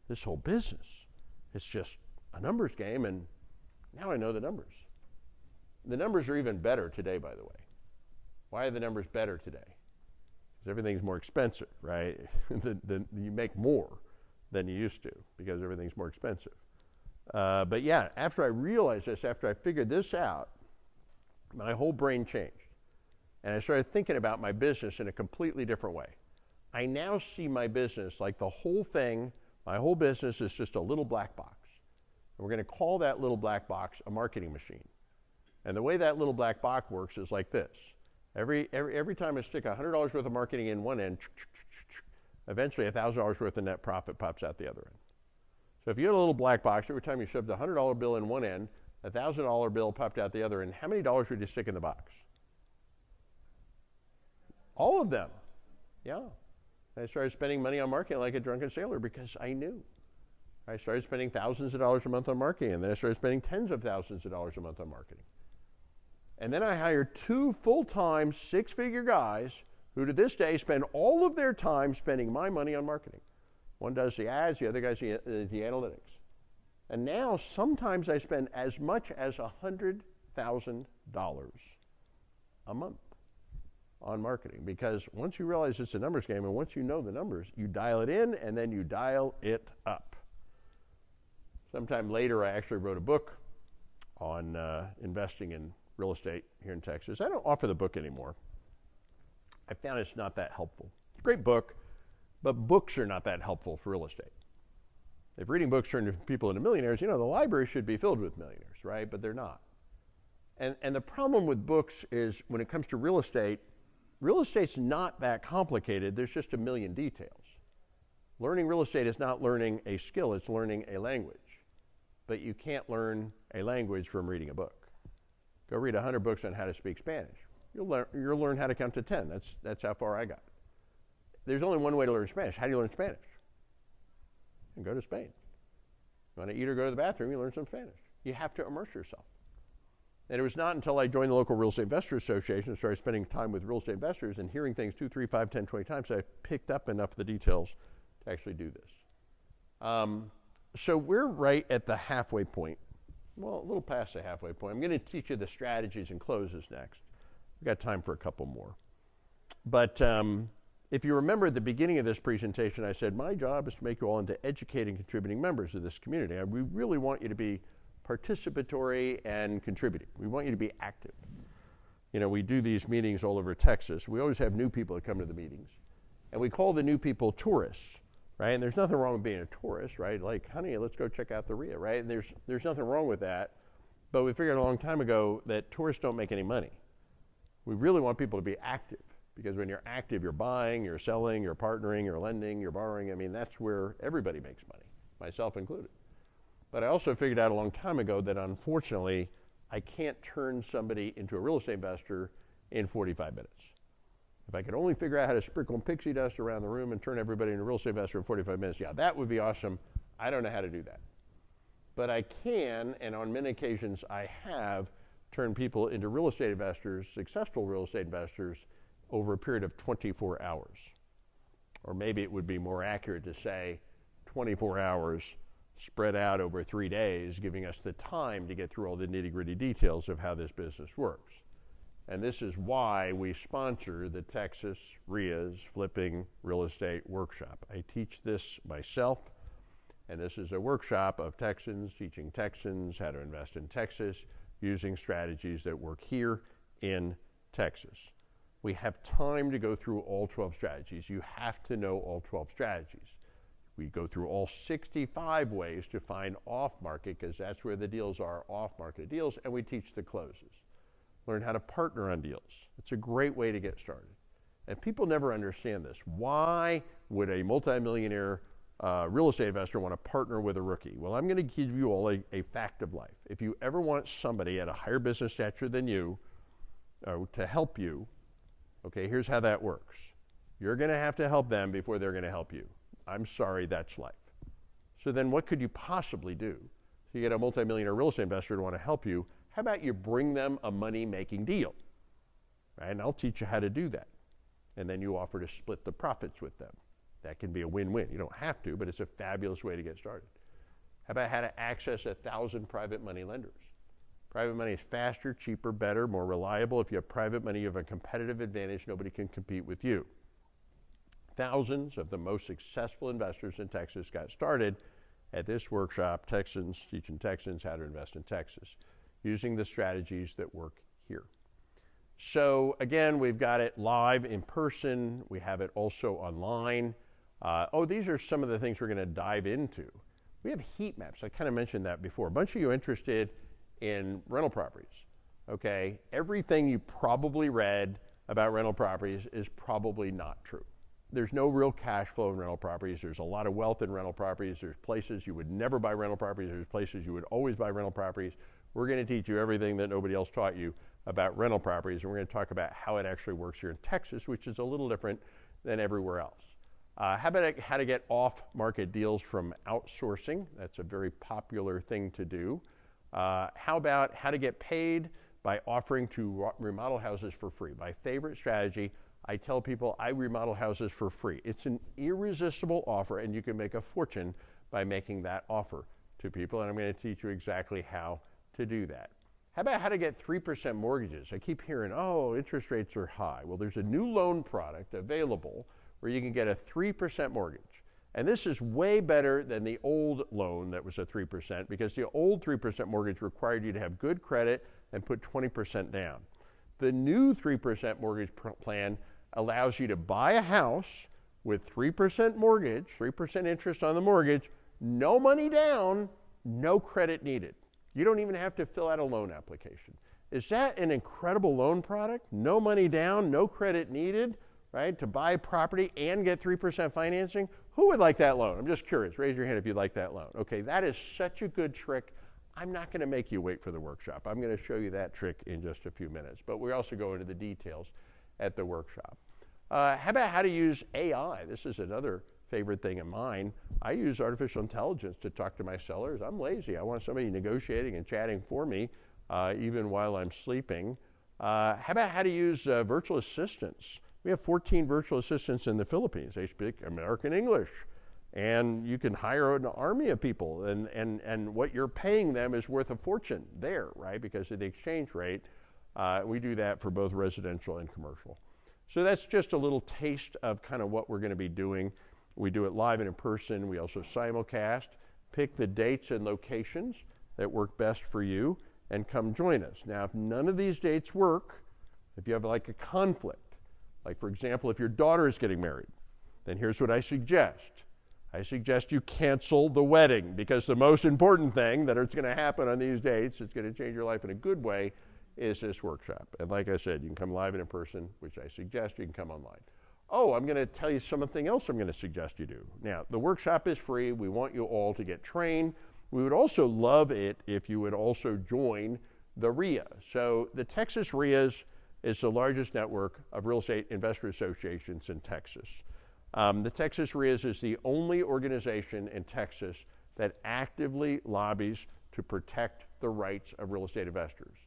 this whole business, it's just a numbers game, and now I know the numbers. The numbers are even better today, by the way. Why are the numbers better today? Because everything's more expensive, right? You make more than you used to because everything's more expensive. But yeah, after I realized this, after I figured this out, my whole brain changed. And I started thinking about my business in a completely different way. I now see my business like the whole thing, my whole business is just a little black box. And we're going to call that little black box a marketing machine. And the way that little black box works is like this. Every time I stick $100 worth of marketing in one end, eventually $1,000 worth of net profit pops out the other end. So if you had a little black box, every time you shoved a $100 bill in one end, a $1,000 bill popped out the other end, how many dollars would you stick in the box? All of them. Yeah. I started spending money on marketing like a drunken sailor because I knew. I started spending thousands of dollars a month on marketing, and then I started spending tens of thousands of dollars a month on marketing. And then I hired 2 full-time, 6-figure guys who to this day spend all of their time spending my money on marketing. One does the ads, the other does the analytics. And now sometimes I spend as much as $100,000 a month on marketing, because once you realize it's a numbers game and once you know the numbers, you dial it in and then you dial it up. Sometime later, I actually wrote a book on investing in real estate here in Texas. I don't offer the book anymore. I found it's not that helpful. It's a great book, but books are not that helpful for real estate. If reading books turn people into millionaires, the library should be filled with millionaires, right? But they're not. And the problem with books is when it comes to real estate's not that complicated. There's just a million details. Learning real estate is not learning a skill, it's learning a language. But you can't learn a language from reading a book. Go read 100 books on how to speak Spanish. You'll learn how to count to 10. That's how far I got. There's only one way to learn Spanish. How do you learn Spanish? You go to Spain. You want to eat or go to the bathroom, you learn some Spanish. You have to immerse yourself. And it was not until I joined the local Real Estate Investors Association and started spending time with real estate investors and hearing things 2, 3, 5, 10, 20 times that I picked up enough of the details to actually do this. So we're right at the halfway point. Well, a little past the halfway point. I'm going to teach you the strategies and closes next. We've got time for a couple more. But if you remember at the beginning of this presentation, I said, my job is to make you all into educating, contributing members of this community. We really want you to be participatory and contributing. We want you to be active. We do these meetings all over Texas. We always have new people that come to the meetings. And we call the new people tourists, right? And there's nothing wrong with being a tourist, right? Like, honey, let's go check out the REIA, right? And there's nothing wrong with that. But we figured a long time ago that tourists don't make any money. We really want people to be active, because when you're active, you're buying, you're selling, you're partnering, you're lending, you're borrowing. I mean, that's where everybody makes money, myself included. But I also figured out a long time ago that unfortunately, I can't turn somebody into a real estate investor in 45 minutes. If I could only figure out how to sprinkle pixie dust around the room and turn everybody into a real estate investor in 45 minutes, yeah, that would be awesome. I don't know how to do that. But I can, and on many occasions I have, turn people into real estate investors, successful real estate investors, over a period of 24 hours. Or maybe it would be more accurate to say 24 hours spread out over 3 days, giving us the time to get through all the nitty-gritty details of how this business works. And this is why we sponsor the Texas REIAs Flipping Real Estate Workshop. I teach this myself, and this is a workshop of Texans teaching Texans how to invest in Texas using strategies that work here in Texas. We have time to go through all 12 strategies. You have to know all 12 strategies. We go through all 65 ways to find off-market, because that's where the deals are, off-market deals, and we teach the closes. Learn how to partner on deals. It's a great way to get started. And people never understand this. Why would a multimillionaire real estate investor want to partner with a rookie? Well, I'm going to give you all a fact of life. If you ever want somebody at a higher business stature than you to help you, okay, here's how that works. You're going to have to help them before they're going to help you. I'm sorry, that's life. So then what could you possibly do? So you get a multimillionaire real estate investor to want to help you. How about you bring them a money-making deal? Right? And I'll teach you how to do that. And then you offer to split the profits with them. That can be a win-win. You don't have to, but it's a fabulous way to get started. How about how to access 1,000 private money lenders? Private money is faster, cheaper, better, more reliable. If you have private money, you have a competitive advantage. Nobody can compete with you. Thousands of the most successful investors in Texas got started at this workshop, Texans teaching Texans how to invest in Texas, using the strategies that work here. So again, we've got it live in person. We have it also online. These are some of the things we're going to dive into. We have heat maps. I kind of mentioned that before. A bunch of you interested in rental properties. Okay, everything you probably read about rental properties is probably not true. There's no real cash flow in rental properties. There's a lot of wealth in rental properties. There's places you would never buy rental properties. There's places you would always buy rental properties. We're going to teach you everything that nobody else taught you about rental properties, and we're going to talk about how it actually works here in Texas, which is a little different than everywhere else. How about how to get off-market deals from outsourcing? That's a very popular thing to do. How about how to get paid by offering to remodel houses for free? My favorite strategy, I tell people I remodel houses for free. It's an irresistible offer, and you can make a fortune by making that offer to people, and I'm going to teach you exactly how to do that. How about how to get 3% mortgages? I keep hearing, oh, interest rates are high. Well, there's a new loan product available where you can get a 3% mortgage. And this is way better than the old loan that was a 3%, because the old 3% mortgage required you to have good credit and put 20% down. The new 3% mortgage plan allows you to buy a house with 3% mortgage, 3% interest on the mortgage, no money down, no credit needed. You don't even have to fill out a loan application. Is that an incredible loan product? No money down, no credit needed, right? To buy property and get 3% financing? Who would like that loan? I'm just curious. Raise your hand if you'd like that loan. Okay, that is such a good trick. I'm not going to make you wait for the workshop. I'm going to show you that trick in just a few minutes, but we also go into the details at the workshop. How about how to use AI? This is another favorite thing of mine. I use artificial intelligence to talk to my sellers. I'm lazy. I want somebody negotiating and chatting for me even while I'm sleeping. How about how to use virtual assistants? We have 14 virtual assistants in the Philippines. They speak American English. And you can hire an army of people, and what you're paying them is worth a fortune there, right? Because of the exchange rate. We do that for both residential and commercial. So that's just a little taste of kind of what we're going to be doing. We do it live and in person. We also simulcast. Pick the dates and locations that work best for you and come join us. Now, if none of these dates work, if you have like a conflict, like for example, if your daughter is getting married, then here's what I suggest. I suggest you cancel the wedding, because the most important thing that is going to happen on these dates, it's going to change your life in a good way, is this workshop. And like I said, you can come live and in person, which I suggest. You can come online. Oh, I'm going to tell you something else I'm going to suggest you do. Now, the workshop is free. We want you all to get trained. We would also love it if you would also join the REIA. So the Texas REIAs is the largest network of real estate investor associations in Texas. The Texas REIAs is the only organization in Texas that actively lobbies to protect the rights of real estate investors.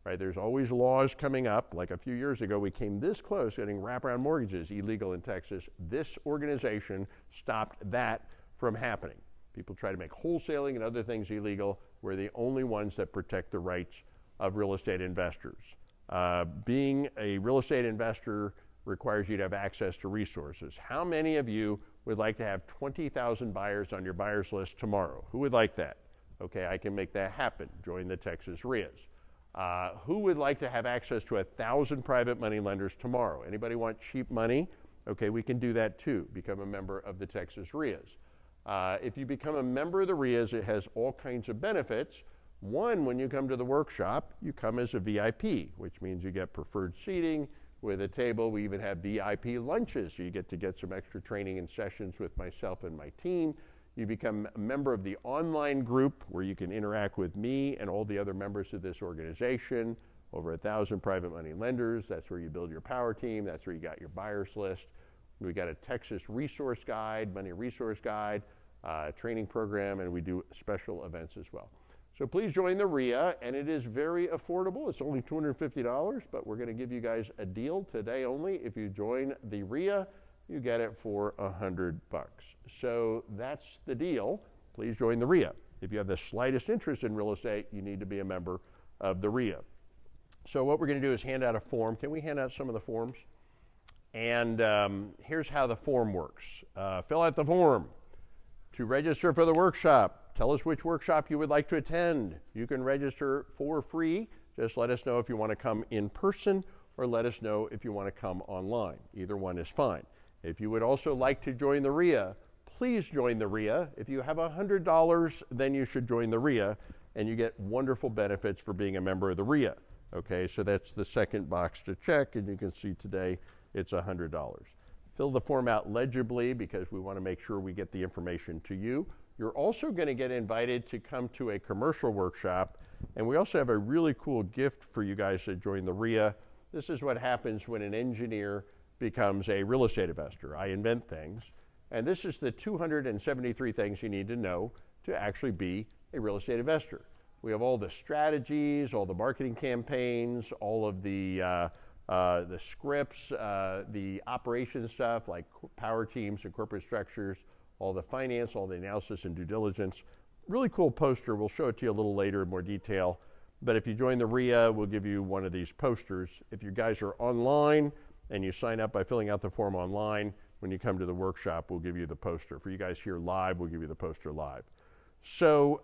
right? There's always laws coming up. Like a few years ago, we came this close getting wraparound mortgages illegal in Texas. This organization stopped that from happening. People try to make wholesaling and other things illegal. We're the only ones that protect the rights of real estate investors. Being a real estate investor requires you to have access to resources. How many of you would like to have 20,000 buyers on your buyers list tomorrow? Who would like that? Okay, I can make that happen. Join the Texas REIAs. Who would like to have access to 1,000 private money lenders tomorrow? Anybody want cheap money? Okay, we can do that too. Become a member of the Texas REIAs. If you become a member of the REIAs, it has all kinds of benefits. One, when you come to the workshop, you come as a VIP, which means you get preferred seating with a table. We even have VIP lunches, so you get to get some extra training and sessions with myself and my team. You become a member of the online group where you can interact with me and all the other members of this organization. Over 1,000 private money lenders. That's where you build your power team. That's where you got your buyers list. We got a Texas resource guide, money resource guide, training program, and we do special events as well. So please join the REIA, and it is very affordable. It's only $250, but we're going to give you guys a deal today only. If you join the REIA, you get it for $100. So that's the deal. Please join the REIA. If you have the slightest interest in real estate, you need to be a member of the REIA. So what we're going to do is hand out a form. Can we hand out some of the forms? And here's how the form works. Fill out the form. To register for the workshop, tell us which workshop you would like to attend. You can register for free. Just let us know if you want to come in person or let us know if you want to come online. Either one is fine. If you would also like to join the REIA, please join the REIA. If you have $100, then you should join the REIA, and you get wonderful benefits for being a member of the REIA. Okay, so that's the second box to check, and you can see today it's $100. Fill the form out legibly because we want to make sure we get the information to you. You're also going to get invited to come to a commercial workshop, and we also have a really cool gift for you guys that join the REIA. This is what happens when an engineer becomes a real estate investor. I invent things, and this is the 273 things you need to know to actually be a real estate investor. We have all the strategies, all the marketing campaigns, all of the scripts, the operation stuff like power teams and corporate structures, all the finance, all the analysis and due diligence. Really cool poster. We'll show it to you a little later in more detail. But if you join the REIA, we'll give you one of these posters. If you guys are online and you sign up by filling out the form online, when you come to the workshop, we'll give you the poster. For you guys here live, we'll give you the poster live. So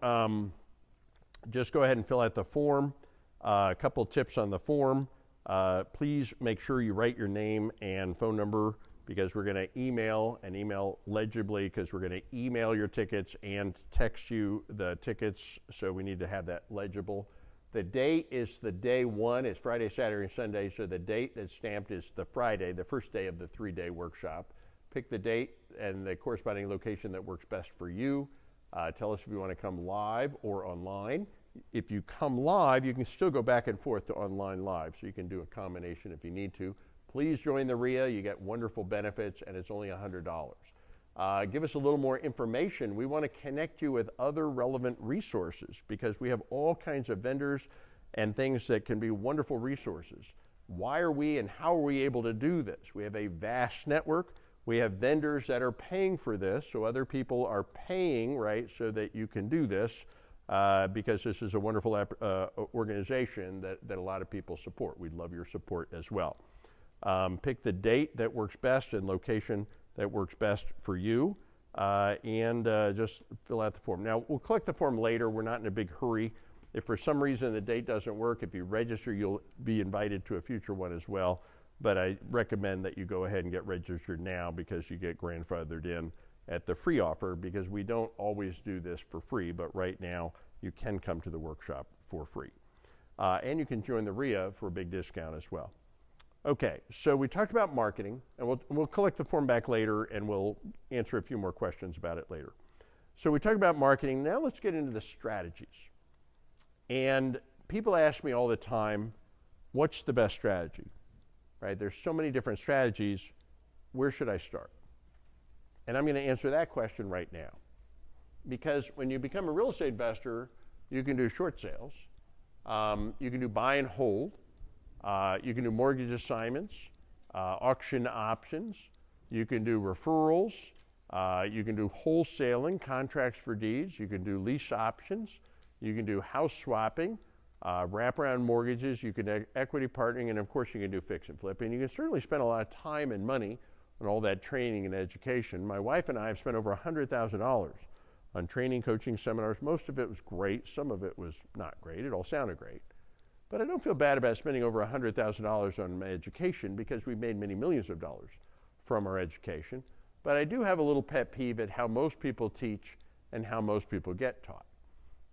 just go ahead and fill out the form. A couple of tips on the form. Please make sure you write your name and phone number because we're going to email legibly because we're going to email your tickets and text you the tickets. So we need to have that legible. The date is the day one. It's Friday, Saturday, and Sunday. So the date that's stamped is the Friday, the first day of the 3-day workshop. Pick the date and the corresponding location that works best for you. Tell us if you want to come live or online. If you come live, you can still go back and forth to online live, so you can do a combination if you need to. Please join the REIA. You get wonderful benefits, and it's only $100. Give us a little more information. We want to connect you with other relevant resources because we have all kinds of vendors and things that can be wonderful resources. Why are we and how are we able to do this? We have a vast network. We have vendors that are paying for this, so other people are paying, right, so that you can do this. Because this is a wonderful organization that a lot of people support. We'd love your support as well. Pick the date that works best and location that works best for you, and just fill out the form. Now, we'll collect the form later. We're not in a big hurry. If for some reason the date doesn't work, if you register, you'll be invited to a future one as well. But I recommend that you go ahead and get registered now because you get grandfathered in at the free offer because we don't always do this for free, but right now you can come to the workshop for free. And you can join the REIA for a big discount as well. Okay, so we talked about marketing, and we'll collect the form back later and we'll answer a few more questions about it later. So we talked about marketing. Now let's get into the strategies. And people ask me all the time, what's the best strategy? Right? There's so many different strategies. Where should I start? And I'm going to answer that question right now. Because when you become a real estate investor, you can do short sales, You can do buy and hold. You can do mortgage assignments, auction options. You can do referrals. You can do wholesaling, contracts for deeds. You can do lease options. You can do house swapping, wraparound mortgages. You can equity partnering, and of course you can do fix and flip. And you can certainly spend a lot of time and money on all that training and education. My wife and I have spent over $100,000 on training, coaching, seminars. Most of it was great. Some of it was not great. It all sounded great. But I don't feel bad about spending over $100,000 on my education because we've made many millions of dollars from our education. But I do have a little pet peeve at how most people teach and how most people get taught.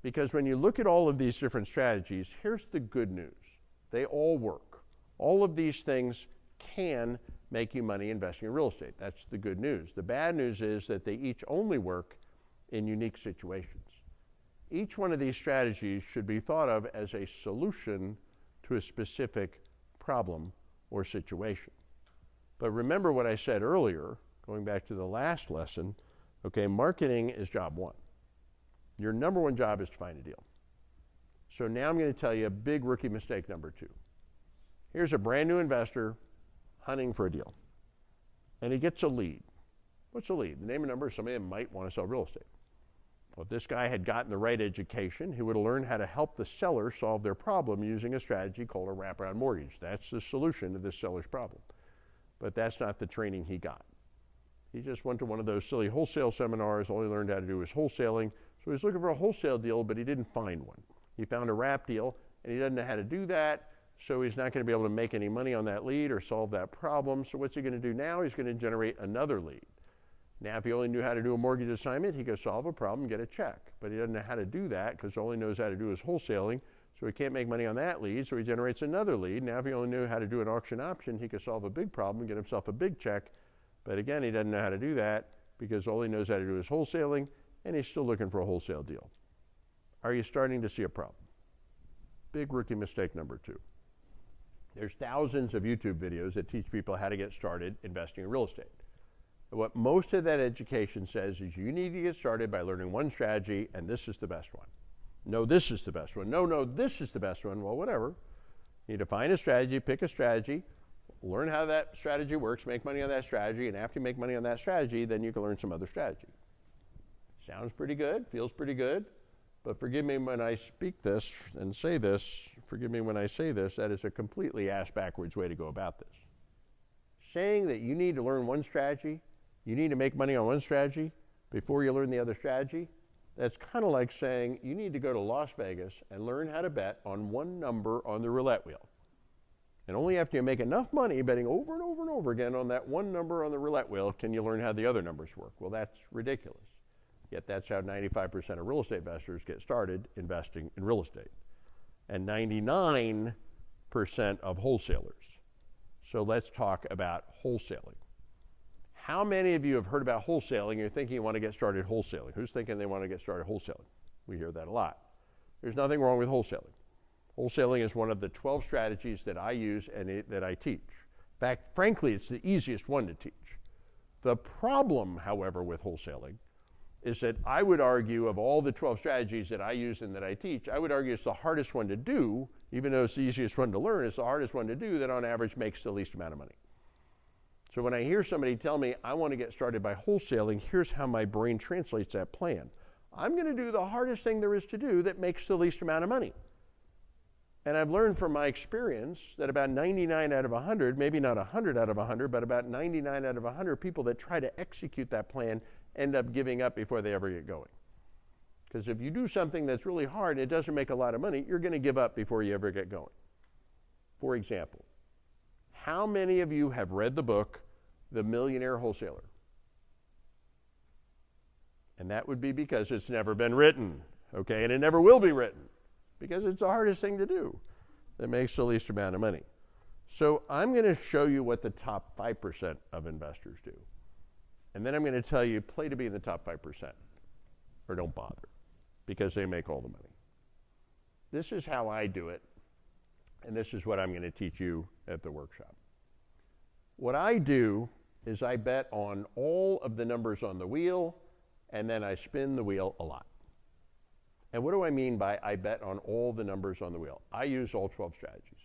Because when you look at all of these different strategies, here's the good news. They all work. All of these things can make you money investing in real estate. That's the good news. The bad news is that they each only work in unique situations. Each one of these strategies should be thought of as a solution to a specific problem or situation. But remember what I said earlier, going back to the last lesson, okay, marketing is job one. Your number one job is to find a deal. So now I'm going to tell you a big rookie mistake number two. Here's a brand new investor hunting for a deal, and he gets a lead. What's a lead? The name and number of somebody that might want to sell real estate. Well, if this guy had gotten the right education, he would have learned how to help the seller solve their problem using a strategy called a wraparound mortgage. That's the solution to this seller's problem. But that's not the training he got. He just went to one of those silly wholesale seminars. All he learned how to do was wholesaling. So he was looking for a wholesale deal, but he didn't find one. He found a wrap deal, and he doesn't know how to do that, so he's not going to be able to make any money on that lead or solve that problem. So what's he going to do now? He's going to generate another lead. Now, if he only knew how to do a mortgage assignment, he could solve a problem and get a check. But he doesn't know how to do that because all he knows how to do is wholesaling, so he can't make money on that lead, so he generates another lead. Now, if he only knew how to do an auction option, he could solve a big problem and get himself a big check. But again, he doesn't know how to do that because all he knows how to do is wholesaling, and he's still looking for a wholesale deal. Are you starting to see a problem? Big rookie mistake number two. There's thousands of YouTube videos that teach people how to get started investing in real estate. What most of that education says is you need to get started by learning one strategy, and this is the best one. No, this is the best one. No, this is the best one. Well, whatever. You need to find a strategy, pick a strategy, learn how that strategy works, make money on that strategy, and after you make money on that strategy, then you can learn some other strategy. Sounds pretty good, feels pretty good, but forgive me when I speak this and say this, forgive me when I say this, that is a completely ass-backwards way to go about this. Saying that you need to learn one strategy, you need to make money on one strategy before you learn the other strategy, that's kind of like saying you need to go to Las Vegas and learn how to bet on one number on the roulette wheel. And only after you make enough money betting over and over and over again on that one number on the roulette wheel can you learn how the other numbers work. Well, that's ridiculous. Yet that's how 95% of real estate investors get started investing in real estate. And 99% of wholesalers. So let's talk about wholesaling. How many of you have heard about wholesaling? You're thinking you want to get started wholesaling. Who's thinking they want to get started wholesaling? We hear that a lot. There's nothing wrong with wholesaling. Wholesaling is one of the 12 strategies that I use and that I teach. In fact, frankly, it's the easiest one to teach. The problem, however, with wholesaling is that I would argue of all the 12 strategies that I use and that I teach, I would argue it's the hardest one to do, even though it's the easiest one to learn, it's the hardest one to do that on average makes the least amount of money. So when I hear somebody tell me, I want to get started by wholesaling, here's how my brain translates that plan. I'm going to do the hardest thing there is to do that makes the least amount of money. And I've learned from my experience that about 99 out of 100, maybe not 100 out of 100, but about 99 out of 100 people that try to execute that plan end up giving up before they ever get going. Because if you do something that's really hard and it doesn't make a lot of money, you're going to give up before you ever get going. For example, how many of you have read the book, The Millionaire Wholesaler? And that would be because it's never been written, okay? And it never will be written because it's the hardest thing to do that makes the least amount of money. So I'm going to show you what the top 5% of investors do. And then I'm going to tell you, play to be in the top 5%, or don't bother, because they make all the money. This is how I do it, and this is what I'm going to teach you at the workshop. What I do is I bet on all of the numbers on the wheel, and then I spin the wheel a lot. And what do I mean by I bet on all the numbers on the wheel? I use all 12 strategies.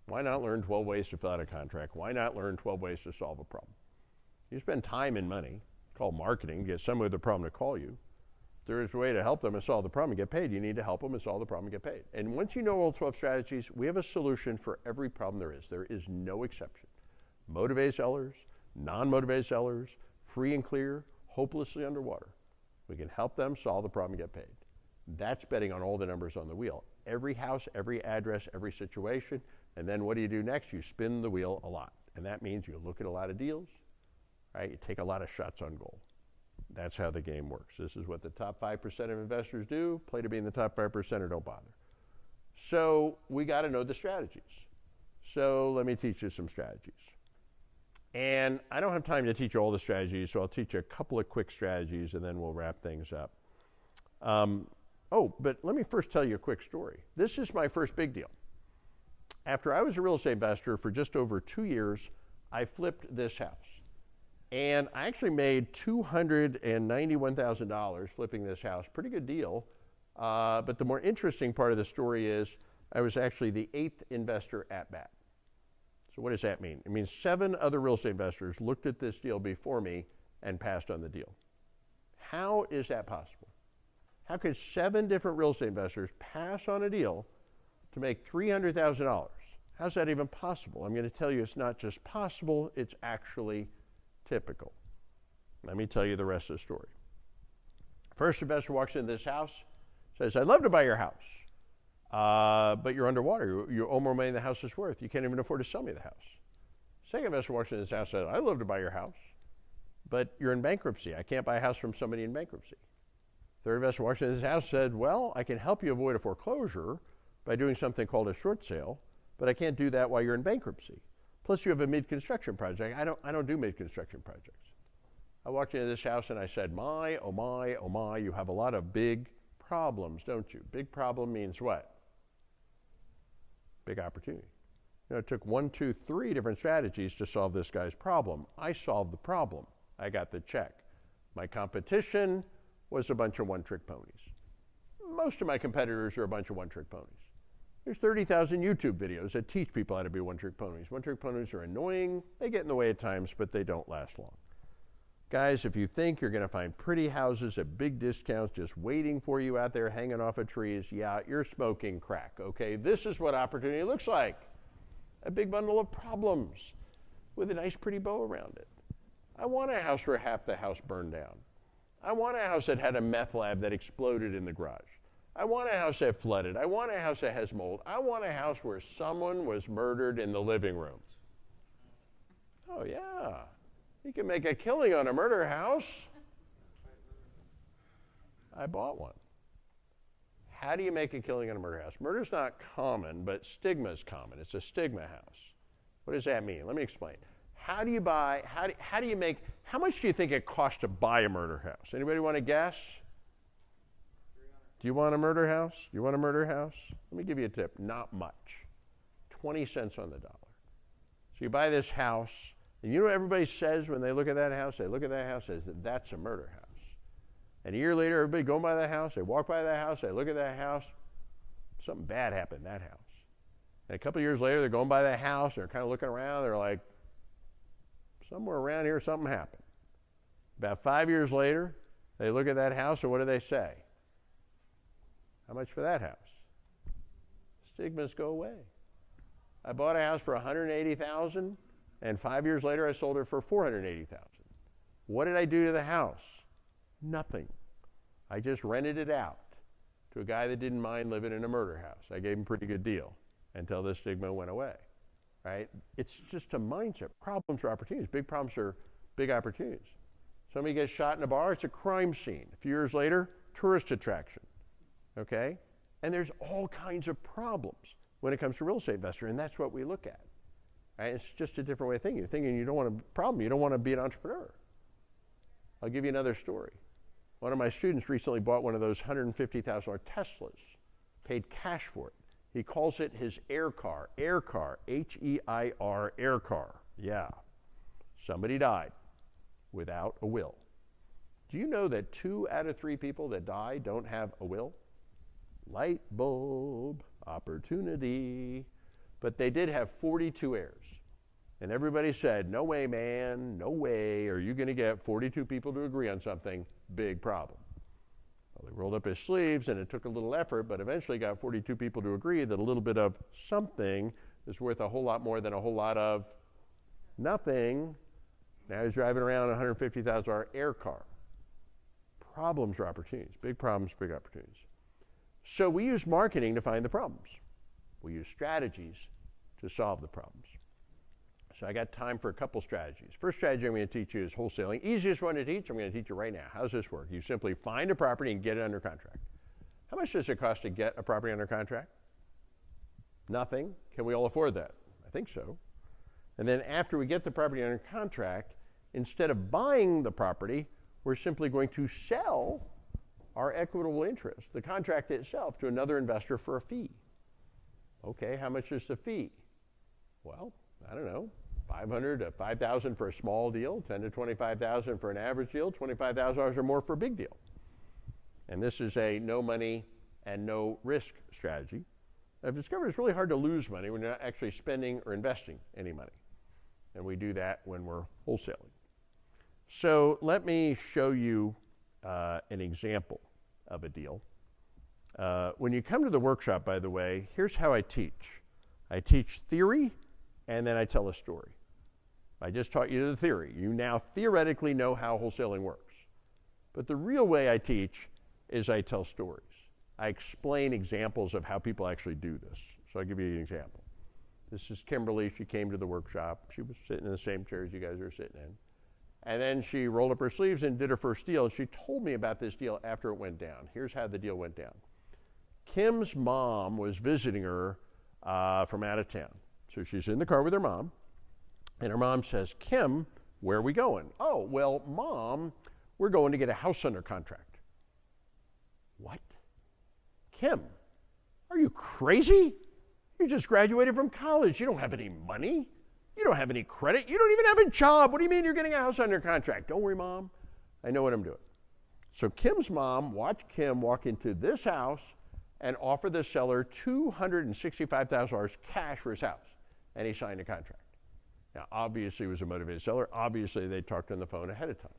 Why not learn 12 ways to fill out a contract? Why not learn 12 ways to solve a problem? You spend time and money, it's called marketing, get someone with a problem to call you. If there is a way to help them and solve the problem and get paid, you need to help them and solve the problem and get paid. And once you know all 12 strategies, we have a solution for every problem there is. There is no exception. Motivated sellers, non-motivated sellers, free and clear, hopelessly underwater. We can help them solve the problem and get paid. That's betting on all the numbers on the wheel. Every house, every address, every situation. And then what do you do next? You spin the wheel a lot. And that means you look at a lot of deals, right? You take a lot of shots on goal. That's how the game works. This is what the top 5% of investors do. Play to be in the top 5% or don't bother. So we got to know the strategies. So let me teach you some strategies. And I don't have time to teach all the strategies, so I'll teach you a couple of quick strategies and then we'll wrap things up. But let me first tell you a quick story. This is my first big deal. After I was a real estate investor for just over 2 years, I flipped this house. And I actually made $291,000 flipping this house. Pretty good deal. But the more interesting part of the story is I was actually the 8th investor at bat. So what does that mean? It means 7 other real estate investors looked at this deal before me and passed on the deal. How is that possible? How could 7 different real estate investors pass on a deal to make $300,000? How's that even possible? I'm going to tell you it's not just possible, it's actually typical. Let me tell you the rest of the story. First investor walks into this house, says, I'd love to buy your house, but you're underwater. You owe more money than the house is worth. You can't even afford to sell me the house. Second investor walks into this house, says, I'd love to buy your house, but you're in bankruptcy. I can't buy a house from somebody in bankruptcy. Third investor walks into this house, said, well, I can help you avoid a foreclosure by doing something called a short sale, but I can't do that while you're in bankruptcy. Plus you have a mid-construction project. I don't do mid-construction projects. I walked into this house and I said, my, oh my, oh my, you have a lot of big problems, don't you? Big problem means what? Big opportunity. You know, it took 1, 2, 3 different strategies to solve this guy's problem. I solved the problem. I got the check. My competition was a bunch of one-trick ponies. Most of my competitors are a bunch of one-trick ponies. There's 30,000 YouTube videos that teach people how to be one-trick ponies. One-trick ponies are annoying. They get in the way at times, but they don't last long. Guys, if you think you're going to find pretty houses at big discounts just waiting for you out there hanging off of trees, yeah, you're smoking crack, okay? This is what opportunity looks like. A big bundle of problems with a nice pretty bow around it. I want a house where half the house burned down. I want a house that had a meth lab that exploded in the garage. I want a house that flooded. I want a house that has mold. I want a house where someone was murdered in the living room. Oh, yeah. You can make a killing on a murder house. I bought one. How do you make a killing on a murder house? Murder's not common, but stigma is common. It's a stigma house. What does that mean? Let me explain. How do you buy, how do you make, how much do you think it costs to buy a murder house? Anybody want to guess? Do you want a murder house? You want a murder house? Let me give you a tip. Not much. 20 cents on the dollar. So you buy this house, and you know what everybody says when they look at that house? They look at that house and say, that's a murder house. And a year later, everybody going by that house, they walk by that house, they look at that house, something bad happened in that house. And a couple of years later, they're going by that house, they're kind of looking around, they're like, somewhere around here something happened. About 5 years later, they look at that house, and what do they say? How much for that house? Stigmas go away. I bought a house for $180,000, and 5 years later I sold it for $480,000. What did I do to the house? Nothing. I just rented it out to a guy that didn't mind living in a murder house. I gave him a pretty good deal until the stigma went away. Right? It's just a mindset. Problems are opportunities. Big problems are big opportunities. Somebody gets shot in a bar, it's a crime scene. A few years later, tourist attraction. Okay? And there's all kinds of problems when it comes to real estate investor, and that's what we look at. Right? It's just a different way of thinking. You're thinking you don't want a problem, you don't want to be an entrepreneur. I'll give you another story. One of my students recently bought one of those $150,000 Teslas, paid cash for it. He calls it his air car, H-E-I-R, air car. Yeah. Somebody died without a will. Do you know that 2 out of 3 people that die don't have a will? Light bulb opportunity. But they did have 42 heirs. And everybody said, no way, man, no way are you going to get 42 people to agree on something. Big problem. Well, he rolled up his sleeves, and it took a little effort, but eventually got 42 people to agree that a little bit of something is worth a whole lot more than a whole lot of nothing. Now he's driving around a $150,000 air car. Problems or opportunities. Big problems, big opportunities. So we use marketing to find the problems. We use strategies to solve the problems. So I got time for a couple strategies. First strategy I'm going to teach you is wholesaling. Easiest one to teach, I'm going to teach you right now. How does this work? You simply find a property and get it under contract. How much does it cost to get a property under contract? Nothing. Can we all afford that? I think so. And then after we get the property under contract, instead of buying the property, we're simply going to sell our equitable interest, the contract itself, to another investor for a fee. Okay, how much is the fee? Well, I don't know, $500 to $5,000 for a small deal, $10,000 to $25,000 for an average deal, $25,000 or more for a big deal. And this is a no money and no risk strategy. I've discovered it's really hard to lose money when you're not actually spending or investing any money. And we do that when we're wholesaling. So let me show you an example of a deal. When you come to the workshop, by the way, here's how I teach. I teach theory, and then I tell a story. I just taught you the theory. You now theoretically know how wholesaling works. But the real way I teach is I tell stories. I explain examples of how people actually do this. So I'll give you an example. This is Kimberly. She came to the workshop. She was sitting in the same chairs you guys are sitting in. And then she rolled up her sleeves and did her first deal. She told me about this deal after it went down. Here's how the deal went down. Kim's mom was visiting her from out of town. So she's in the car with her mom, and her mom says, Kim, where are we going? Oh, well, Mom, we're going to get a house under contract. What? Kim, are you crazy? You just graduated from college. You don't have any money. You don't have any credit. You don't even have a job. What do you mean you're getting a house under contract? Don't worry, Mom. I know what I'm doing. So Kim's mom watched Kim walk into this house and offer the seller $265,000 cash for his house. And he signed a contract. Now, obviously, he was a motivated seller. Obviously, they talked on the phone ahead of time.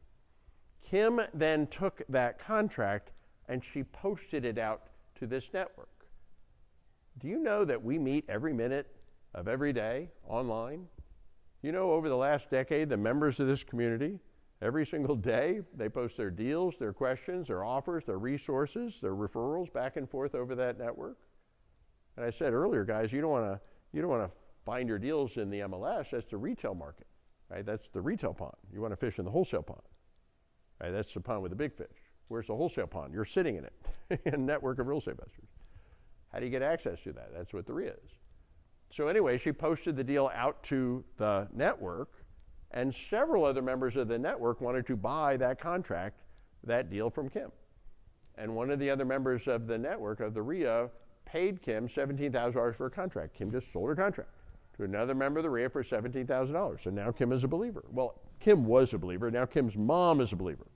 Kim then took that contract and she posted it out to this network. Do you know that we meet every minute of every day online? You know, over the last decade, the members of this community, every single day, they post their deals, their questions, their offers, their resources, their referrals back and forth over that network. And I said earlier, guys, you don't want to find your deals in the MLS. That's the retail market, right? That's the retail pond. You want to fish in the wholesale pond, right? That's the pond with the big fish. Where's the wholesale pond? You're sitting in it, a network of real estate investors. How do you get access to that? That's what the REIA is. So anyway, she posted the deal out to the network, and several other members of the network wanted to buy that contract, that deal from Kim. And one of the other members of the network, of the REIA, paid Kim $17,000 for a contract. Kim just sold her contract to another member of the REIA for $17,000. So now Kim is a believer. Well, Kim was a believer. Now Kim's mom is a believer.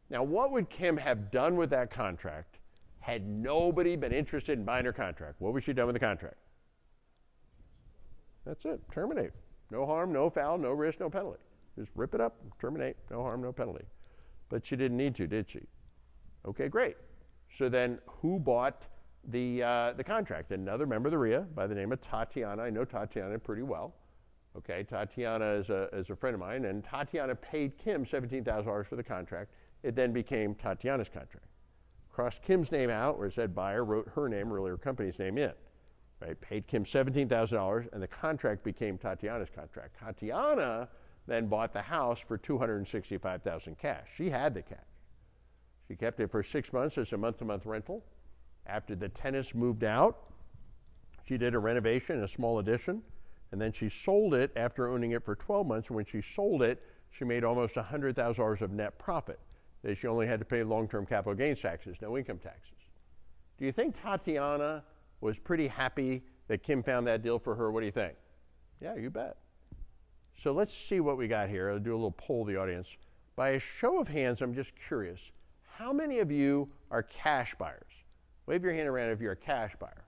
Now, what would Kim have done with that contract had nobody been interested in buying her contract? What would she done with the contract? That's it. Terminate. No harm, no foul, no risk, no penalty. Just rip it up, terminate, no harm, no penalty. But she didn't need to, did she? Okay, great. So then who bought the contract? Another member of the REIA by the name of Tatiana. I know Tatiana pretty well. Okay, Tatiana is a friend of mine, and Tatiana paid Kim $17,000 for the contract. It then became Tatiana's contract. Crossed Kim's name out, where it said buyer, wrote her name, really her company's name in. Right? Paid Kim $17,000, and the contract became Tatiana's contract. Tatiana then bought the house for $265,000 cash. She had the cash. She kept it for 6 months as a month-to-month rental. After the tenants moved out, she did a renovation, a small addition, and then she sold it after owning it for 12 months. When she sold it, she made almost $100,000 of net profit. That she only had to pay long-term capital gains taxes, no income taxes. Do you think Tatiana was pretty happy that Kim found that deal for her? What do you think? Yeah, you bet. So let's see what we got here. I'll do a little poll of the audience. By a show of hands, I'm just curious, how many of you are cash buyers? Wave your hand around if you're a cash buyer.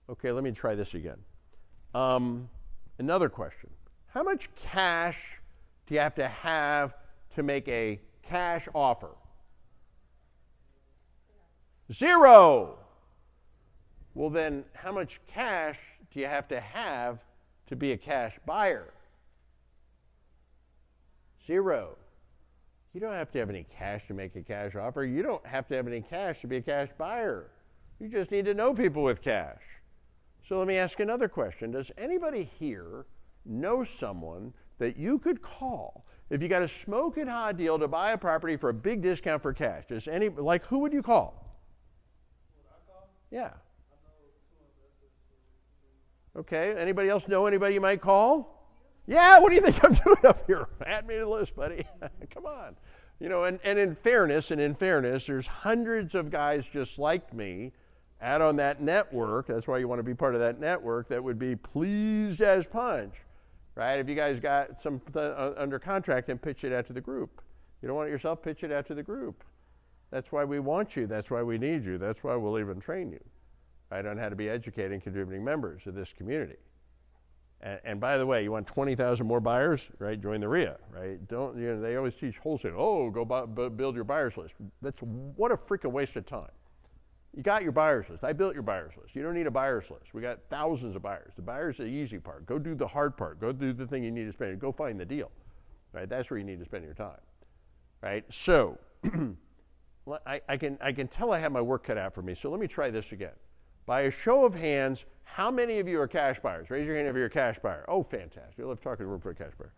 Okay, let me try this again. Another question. How much cash do you have to make a cash offer? 0. Well then, how much cash do you have to be a cash buyer? 0. You don't have to have any cash to make a cash offer. You don't have to have any cash to be a cash buyer. You just need to know people with cash. So let me ask another question. Does anybody here know someone that you could call if you got a smoking hot deal to buy a property for a big discount for cash? Who would you call? Would I call? Yeah. I know 2 investors. Okay. Anybody else know anybody you might call? Yeah, what do you think I'm doing up here? Add me to the list, buddy. Come on. You know, and in fairness, there's hundreds of guys just like me out on that network. That's why you want to be part of that network that would be pleased as punch, right? If you guys got some under contract, then pitch it out to the group. You don't want it yourself, pitch it out to the group. That's why we want you. That's why we need you. That's why we'll even train you, right, on how to be educating, contributing members of this community. And by the way, you want 20,000 more buyers, right? Join the REIA, right? They always teach wholesale. Oh, go build your buyers list. What a freaking waste of time. You got your buyers list. I built your buyers list. You don't need a buyers list. We got thousands of buyers. The buyer's the easy part. Go do the hard part. Go do the thing you need to spend. Go find the deal, right? That's where you need to spend your time, right? So I can tell I have my work cut out for me. So let me try this again. By a show of hands, how many of you are cash buyers? Raise your hand if you're a cash buyer. Oh, fantastic. You'll have talking room for a cash buyer.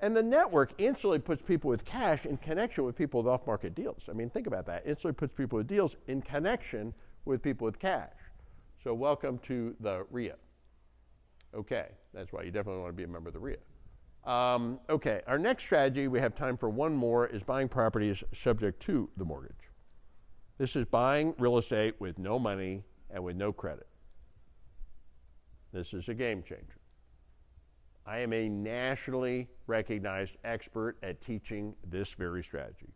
And the network instantly puts people with cash in connection with people with off-market deals. I mean, think about that. Instantly puts people with deals in connection with people with cash. So welcome to the REIA. Okay, that's why you definitely want to be a member of the REIA. Okay, our next strategy, we have time for one more, is buying properties subject to the mortgage. This is buying real estate with no money and with no credit. This is a game changer. I am a nationally recognized expert at teaching this very strategy.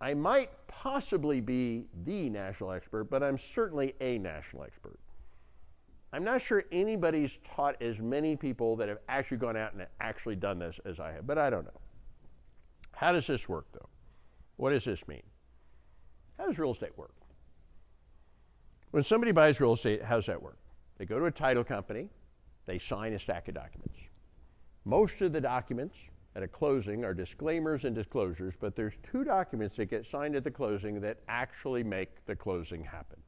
I might possibly be the national expert, but I'm certainly a national expert. I'm not sure anybody's taught as many people that have actually gone out and actually done this as I have, but I don't know. How does this work, though? What does this mean? How does real estate work? When somebody buys real estate, how does that work? They go to a title company, they sign a stack of documents. Most of the documents at a closing are disclaimers and disclosures, but there's 2 documents that get signed at the closing that actually make the closing happen.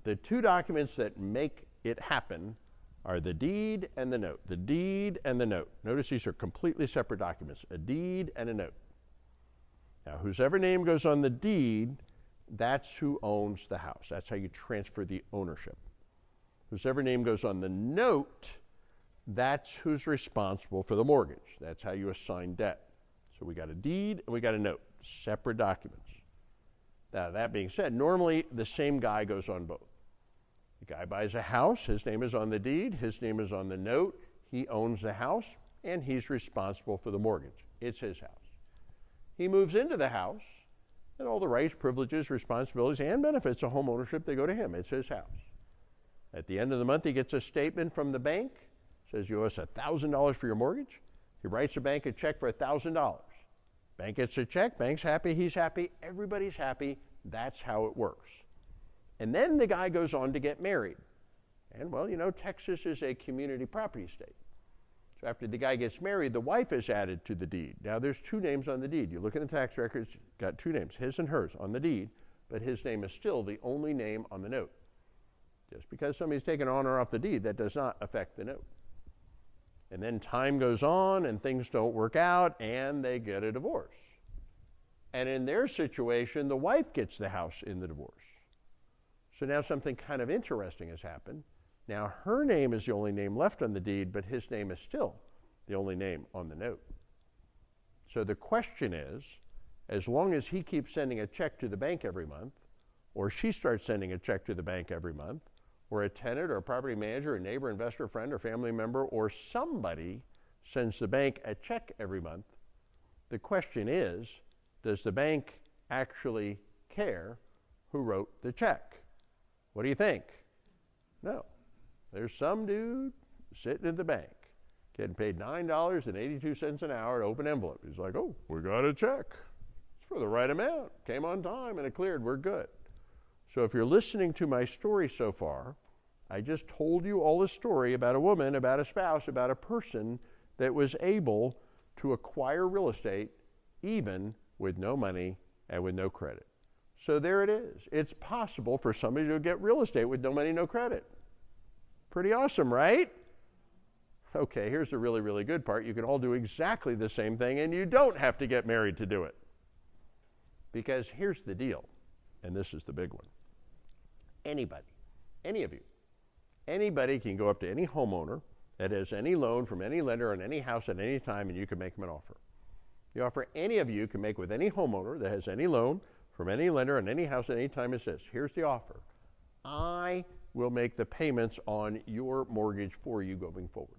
The 2 documents that make it happen are the deed and the note. The deed and the note. Notice these are completely separate documents, a deed and a note. Now, whosever name goes on the deed, that's who owns the house. That's how you transfer the ownership. Whosever name goes on the note, that's who's responsible for the mortgage. That's how you assign debt. So we got a deed and we got a note, separate documents. Now, that being said, normally the same guy goes on both. The guy buys a house, his name is on the deed, his name is on the note, he owns the house, and he's responsible for the mortgage. It's his house. He moves into the house, and all the rights, privileges, responsibilities, and benefits of home ownership, they go to him. It's his house. At the end of the month, he gets a statement from the bank, says you owe us $1,000 for your mortgage. He writes the bank a check for $1,000. Bank gets a check, bank's happy, he's happy, everybody's happy. That's how it works. And then the guy goes on to get married. And well, you know, Texas is a community property state. So after the guy gets married, the wife is added to the deed. Now there's 2 names on the deed. You look at the tax records, got 2 names, his and hers on the deed, but his name is still the only name on the note. Just because somebody's taken on or off the deed, that does not affect the note. And then time goes on and things don't work out and they get a divorce. And in their situation, the wife gets the house in the divorce. So now something kind of interesting has happened. Now her name is the only name left on the deed, but his name is still the only name on the note. So the question is, as long as he keeps sending a check to the bank every month, or she starts sending a check to the bank every month, or a tenant or a property manager, a neighbor, investor, friend, or family member, or somebody sends the bank a check every month, the question is, does the bank actually care who wrote the check. What do you think? No. There's some dude sitting in the bank getting paid $9.82 an hour to open envelope. He's like, oh, we got a check. It's for the right amount. Came on time and it cleared. We're good. So if you're listening to my story so far, I just told you all this story about a woman, about a spouse, about a person that was able to acquire real estate even with no money and with no credit. So there it is. It's possible for somebody to get real estate with no money, no credit. Pretty awesome, right? Okay, here's the really, really good part. You can all do exactly the same thing, and you don't have to get married to do it. Because here's the deal, and this is the big one. Anybody, any of you, anybody can go up to any homeowner that has any loan from any lender on any house at any time, and you can make them an offer. The offer any of you can make with any homeowner that has any loan from any lender on any house at any time is this. Here's the offer. I will make the payments on your mortgage for you going forward.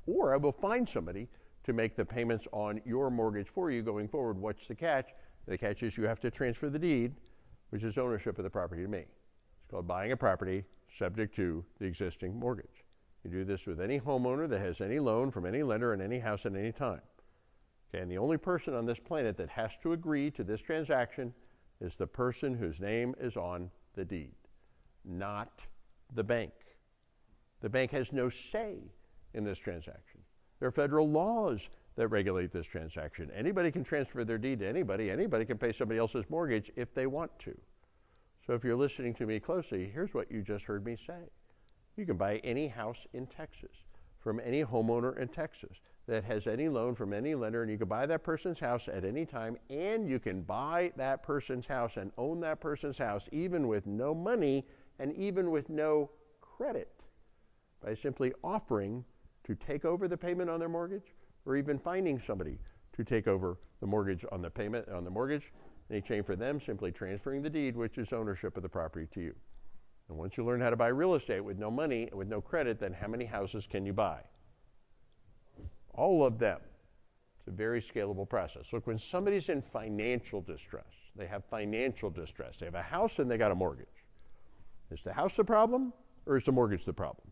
Or I will find somebody to make the payments on your mortgage for you going forward. What's the catch? The catch is you have to transfer the deed, which is ownership of the property to me. It's called buying a property subject to the existing mortgage. You do this with any homeowner that has any loan from any lender in any house at any time. Okay, and the only person on this planet that has to agree to this transaction is the person whose name is on the deed, not the bank. The bank has no say in this transaction. There are federal laws that regulate this transaction. Anybody can transfer their deed to anybody. Anybody can pay somebody else's mortgage if they want to. So if you're listening to me closely, here's what you just heard me say. You can buy any house in Texas from any homeowner in Texas that has any loan from any lender, and you can buy that person's house at any time, and you can buy that person's house and own that person's house even with no money and even with no credit by simply offering to take over the payment on their mortgage, or even finding somebody to take over the mortgage on the payment on the mortgage, in exchange for them simply transferring the deed, which is ownership of the property, to you. And once you learn how to buy real estate with no money, with no credit, then how many houses can you buy? All of them. It's a very scalable process. Look, when somebody's in financial distress, they have financial distress. They have a house and they got a mortgage. Is the house the problem, or is the mortgage the problem?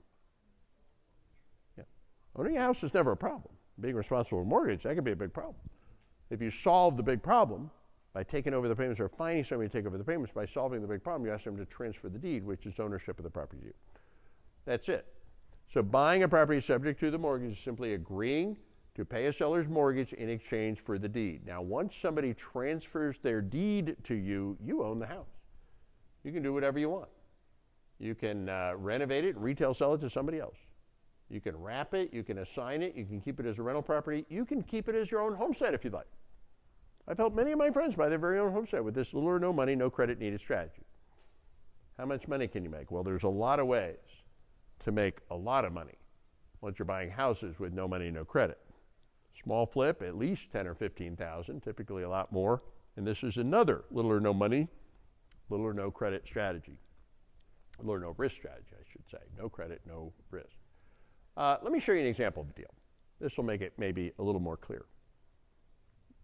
Yeah. Owning a house is never a problem. Being responsible for a mortgage, that can be a big problem. If you solve the big problem by taking over the payments or finding somebody to take over the payments, by solving the big problem, you ask them to transfer the deed, which is ownership of the property to you. That's it. So buying a property subject to the mortgage is simply agreeing to pay a seller's mortgage in exchange for the deed. Now, once somebody transfers their deed to you, you own the house. You can do whatever you want. You can renovate it, retail sell it to somebody else. You can wrap it, you can assign it, you can keep it as a rental property, you can keep it as your own homestead if you'd like. I've helped many of my friends buy their very own homestead with this little or no money, no credit needed strategy. How much money can you make? Well, there's a lot of ways to make a lot of money once you're buying houses with no money, no credit. Small flip, at least 10 or 15,000, typically a lot more. And this is another little or no money, little or no credit strategy. Little or no risk strategy, I should say. No credit, no risk. Let me show you an example of a deal. This will make it maybe a little more clear.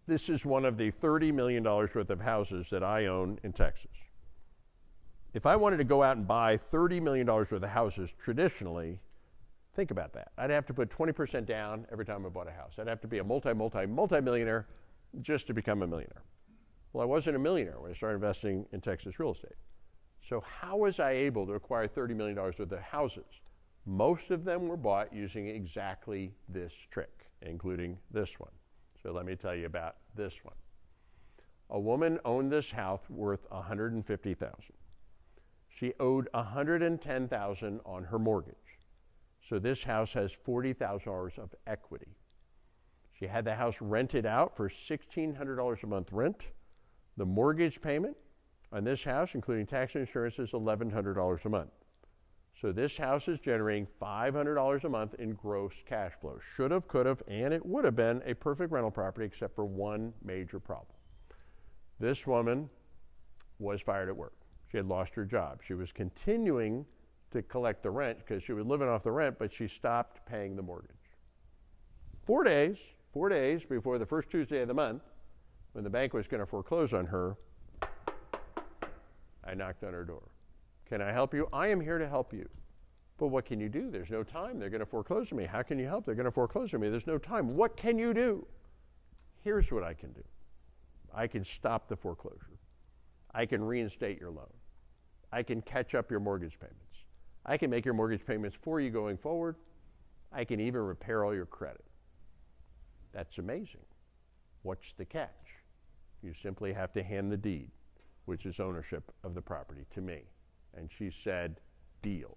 This is one of the $30 million worth of houses that I own in Texas. If I wanted to go out and buy $30 million worth of houses traditionally, think about that. I'd have to put 20% down every time I bought a house. I'd have to be a multi-millionaire just to become a millionaire. Well, I wasn't a millionaire when I started investing in Texas real estate. So how was I able to acquire $30 million worth of houses? Most of them were bought using exactly this trick, including this one. So let me tell you about this one. A woman owned this house worth $150,000. She owed $110,000 on her mortgage. So this house has $40,000 of equity. She had the house rented out for $1,600 a month rent. The mortgage payment on this house, including tax and insurance, is $1,100 a month. So this house is generating $500 a month in gross cash flow. Should have, could have, and it would have been a perfect rental property except for one major problem. This woman was fired at work. She had lost her job. She was continuing to collect the rent because she was living off the rent, but she stopped paying the mortgage. 4 days before the first Tuesday of the month, when the bank was going to foreclose on her, I knocked on her door. Can I help you? I am here to help you. But what can you do? There's no time. They're going to foreclose on me. How can you help? They're going to foreclose on me. There's no time. What can you do? Here's what I can do. I can stop the foreclosure. I can reinstate your loan. I can catch up your mortgage payments. I can make your mortgage payments for you going forward. I can even repair all your credit. That's amazing. What's the catch? You simply have to hand the deed, which is ownership of the property, to me. And she said, deal.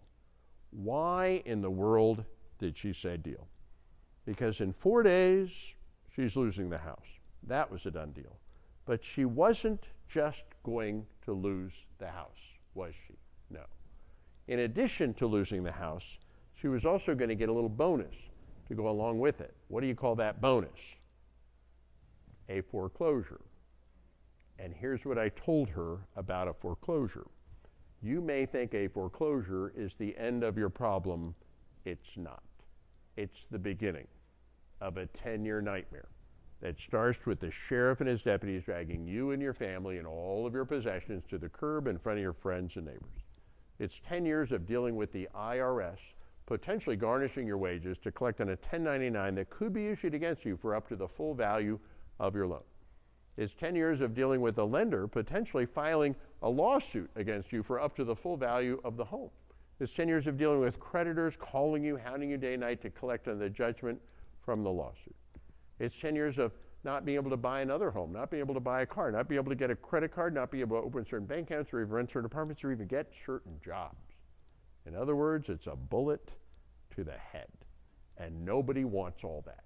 Why in the world did she say deal? Because in 4 days, she's losing the house. That was a done deal. But she wasn't just going to lose the house, was she? No. In addition to losing the house, she was also going to get a little bonus to go along with it. What do you call that bonus? A foreclosure. And here's what I told her about a foreclosure. You may think a foreclosure is the end of your problem. It's not. It's the beginning of a 10-year nightmare that starts with the sheriff and his deputies dragging you and your family and all of your possessions to the curb in front of your friends and neighbors. It's 10 years of dealing with the IRS, potentially garnishing your wages to collect on a 1099 that could be issued against you for up to the full value of your loan. It's 10 years of dealing with a lender potentially filing a lawsuit against you for up to the full value of the home. It's 10 years of dealing with creditors calling you, hounding you day and night to collect on the judgment from the lawsuit. It's 10 years of not being able to buy another home, not being able to buy a car, not being able to get a credit card, not being able to open certain bank accounts or even rent certain apartments or even get certain jobs. In other words, it's a bullet to the head. And nobody wants all that.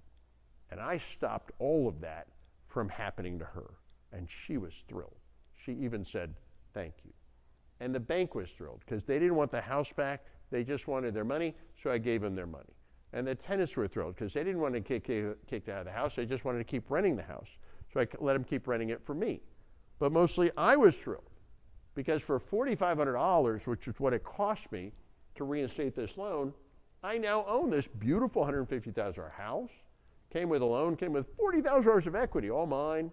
And I stopped all of that from happening to her. And she was thrilled. She even said, thank you. And the bank was thrilled because they didn't want the house back. They just wanted their money, so I gave them their money. And the tenants were thrilled because they didn't want to get kicked out of the house. They just wanted to keep renting the house. So I let them keep renting it for me. But mostly I was thrilled because for $4,500, which is what it cost me to reinstate this loan, I now own this beautiful $150,000 house. Came with a loan, came with $40,000 of equity, all mine.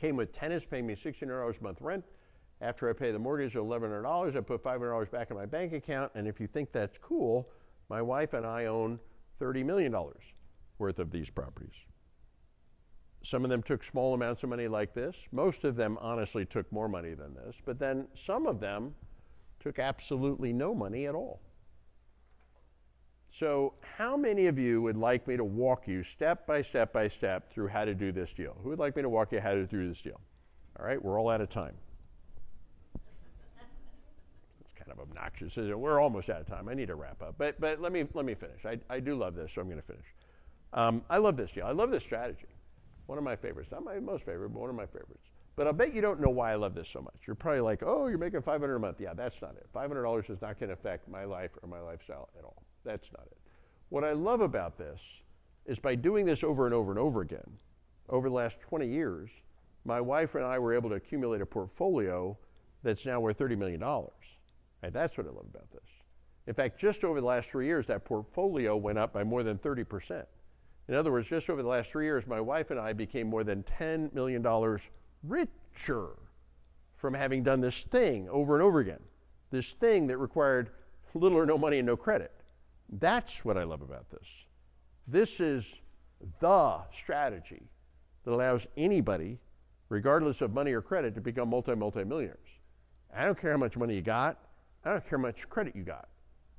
Came with tenants paying me $1,600 a month rent. After I pay the mortgage of $1,100, I put $500 back in my bank account. And if you think that's cool, my wife and I own $30 million worth of these properties. Some of them took small amounts of money like this. Most of them honestly took more money than this. But then some of them took absolutely no money at all. So how many of you would like me to walk you step by step by step through how to do this deal? Who would like me to walk you how to do this deal? All right, we're all out of time. It's kind of obnoxious, isn't it? We're almost out of time. I need to wrap up. But let me finish. I do love this, so I'm going to finish. I love this deal. I love this strategy. One of my favorites. Not my most favorite, but one of my favorites. But I'll bet you don't know why I love this so much. You're probably like, oh, you're making $500 a month. Yeah, that's not it. $500 is not going to affect my life or my lifestyle at all. That's not it. What I love about this is by doing this over and over and over again, over the last 20 years, my wife and I were able to accumulate a portfolio that's now worth $30 million. And that's what I love about this. In fact, just over the last 3 years, that portfolio went up by more than 30%. In other words, just over the last 3 years, my wife and I became more than $10 million richer from having done this thing over and over again. This thing that required little or no money and no credit. That's what I love about this. This is the strategy that allows anybody, regardless of money or credit, to become multi-millionaires. I don't care how much money you got. I don't care how much credit you got.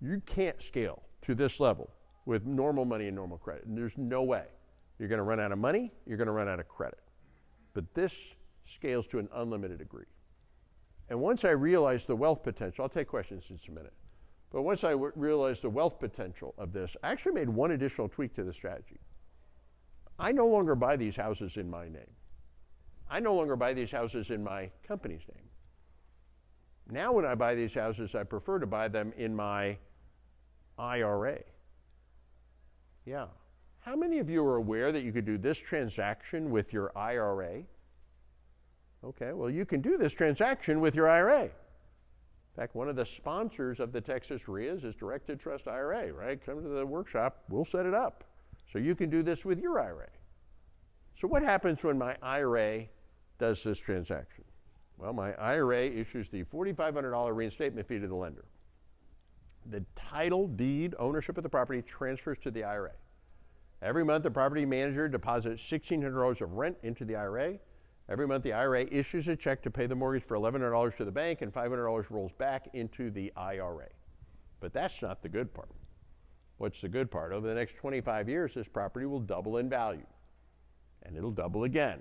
You can't scale to this level with normal money and normal credit. And there's no way. You're going to run out of money. You're going to run out of credit. But this scales to an unlimited degree. And once I realized the wealth potential, I'll take questions in just a minute. But once I realized the wealth potential of this, I actually made one additional tweak to the strategy. I no longer buy these houses in my name. I no longer buy these houses in my company's name. Now when I buy these houses, I prefer to buy them in my IRA. Yeah. How many of you are aware that you could do this transaction with your IRA? Okay, well, you can do this transaction with your IRA. In fact, one of the sponsors of the Texas REIAs is Directed Trust IRA, right? Come to the workshop, we'll set it up. So you can do this with your IRA. So what happens when my IRA does this transaction? Well, my IRA issues the $4,500 reinstatement fee to the lender. The title deed ownership of the property transfers to the IRA. Every month, the property manager deposits $1,600 of rent into the IRA. Every month, the IRA issues a check to pay the mortgage for $1,100 to the bank, and $500 rolls back into the IRA. But that's not the good part. What's the good part? Over the next 25 years, this property will double in value, and it'll double again.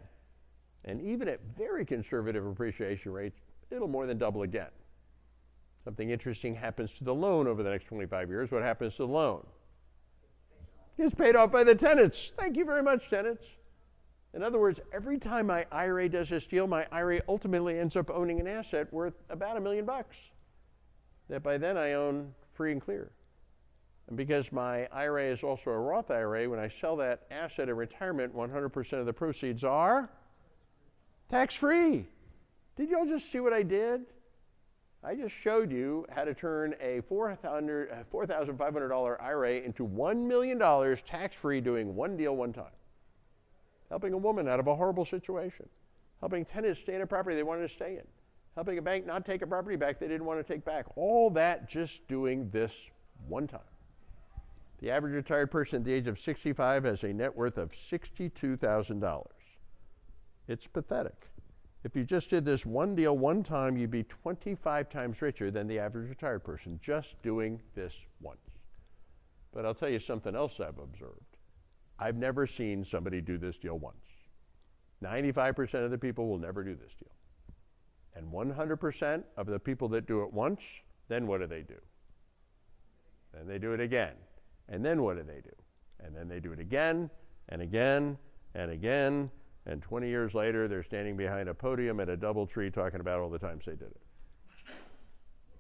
And even at very conservative appreciation rates, it'll more than double again. Something interesting happens to the loan over the next 25 years. What happens to the loan? It's paid off by the tenants. Thank you very much, tenants. In other words, every time my IRA does this deal, my IRA ultimately ends up owning an asset worth about $1 million that by then I own free and clear. And because my IRA is also a Roth IRA, when I sell that asset in retirement, 100% of the proceeds are tax-free. Did y'all just see what I did? I just showed you how to turn a $4,500 IRA into $1 million tax-free doing one deal one time. Helping a woman out of a horrible situation. Helping tenants stay in a property they wanted to stay in. Helping a bank not take a property back they didn't want to take back. All that just doing this one time. The average retired person at the age of 65 has a net worth of $62,000. It's pathetic. If you just did this one deal one time, you'd be 25 times richer than the average retired person just doing this once. But I'll tell you something else I've observed. I've never seen somebody do this deal once. 95% of the people will never do this deal. And 100% of the people that do it once, then what do? Then they do it again. And then what do? And then they do it again and again and again. And 20 years later, they're standing behind a podium at a DoubleTree talking about all the times they did it.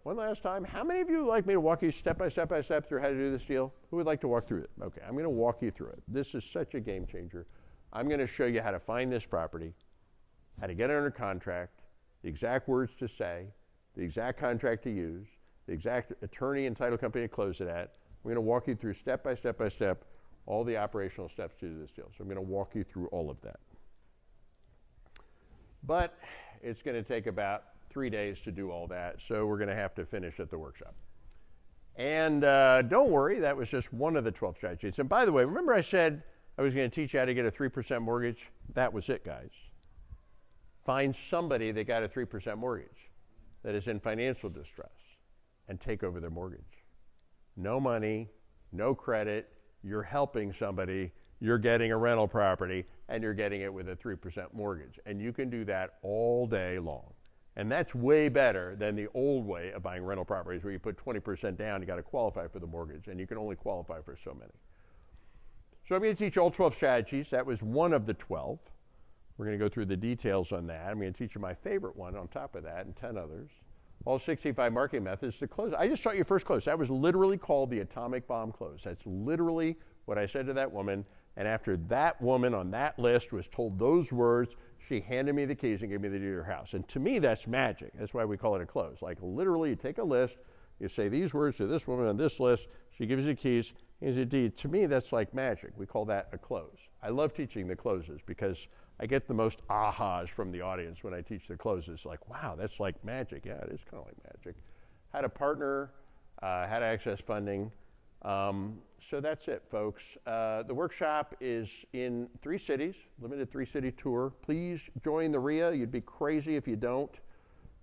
One last time, how many of you would like me to walk you step by step through how to do this deal? Who would like to walk through it? Okay, I'm going to walk you through it. This is such a game changer. I'm going to show you how to find this property, how to get it under contract, the exact words to say, the exact contract to use, the exact attorney and title company to close it at. We're going to walk you through step by step all the operational steps to do this deal. So I'm going to walk you through all of that. But it's going to take about 3 days to do all that, so we're going to have to finish at the workshop. And don't worry, that was just one of the 12 strategies. And by the way, remember I said I was going to teach you how to get a 3% mortgage? That was it, guys. Find somebody that got a 3% mortgage that is in financial distress and take over their mortgage. No money, no credit, you're helping somebody, you're getting a rental property, and you're getting it with a 3% mortgage. And you can do that all day long. And that's way better than the old way of buying rental properties where you put 20% down, you got to qualify for the mortgage, and you can only qualify for so many. So I'm going to teach all 12 strategies. That was one of the 12. We're going to go through the details on that. I'm going to teach you my favorite one on top of that and 10 others. All 65 marketing methods to close. I just taught you first close. That was literally called the atomic bomb close. That's literally what I said to that woman. And after that woman on that list was told those words, she handed me the keys and gave me the deed to her house. And to me, that's magic. That's why we call it a close. Like literally, you take a list, you say these words to this woman on this list, she gives you the keys, here's a deed. To me, that's like magic. We call that a close. I love teaching the closes because I get the most ahas from the audience when I teach the closes. Like, wow, that's like magic. Yeah, it is kind of like magic. How to partner, how to access funding. So that's it, folks. The workshop is in 3 cities, limited 3-city tour. Please join the REIA. You'd be crazy if you don't.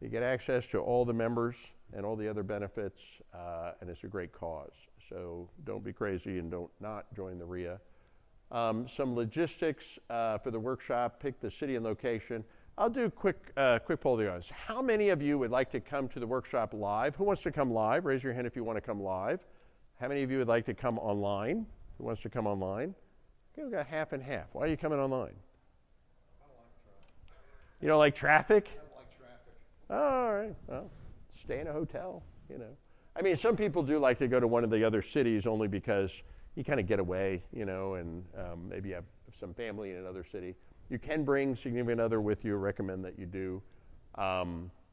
You get access to all the members and all the other benefits, and it's a great cause. So don't be crazy and don't not join the REIA. Some logistics for the workshop, pick the city and location. I'll do a quick poll of the audience. How many of you would like to come to the workshop live? Who wants to come live? Raise your hand if you want to come live. How many of you would like to come online? Who wants to come online? Okay, we've got half and half. Why are you coming online? I don't like traffic. You don't like traffic? I don't like traffic. Oh, all right. Well, stay in a hotel, you know. I mean, some people do like to go to one of the other cities only because you kind of get away, you know, and maybe you have some family in another city. You can bring significant other with you. Recommend that you do.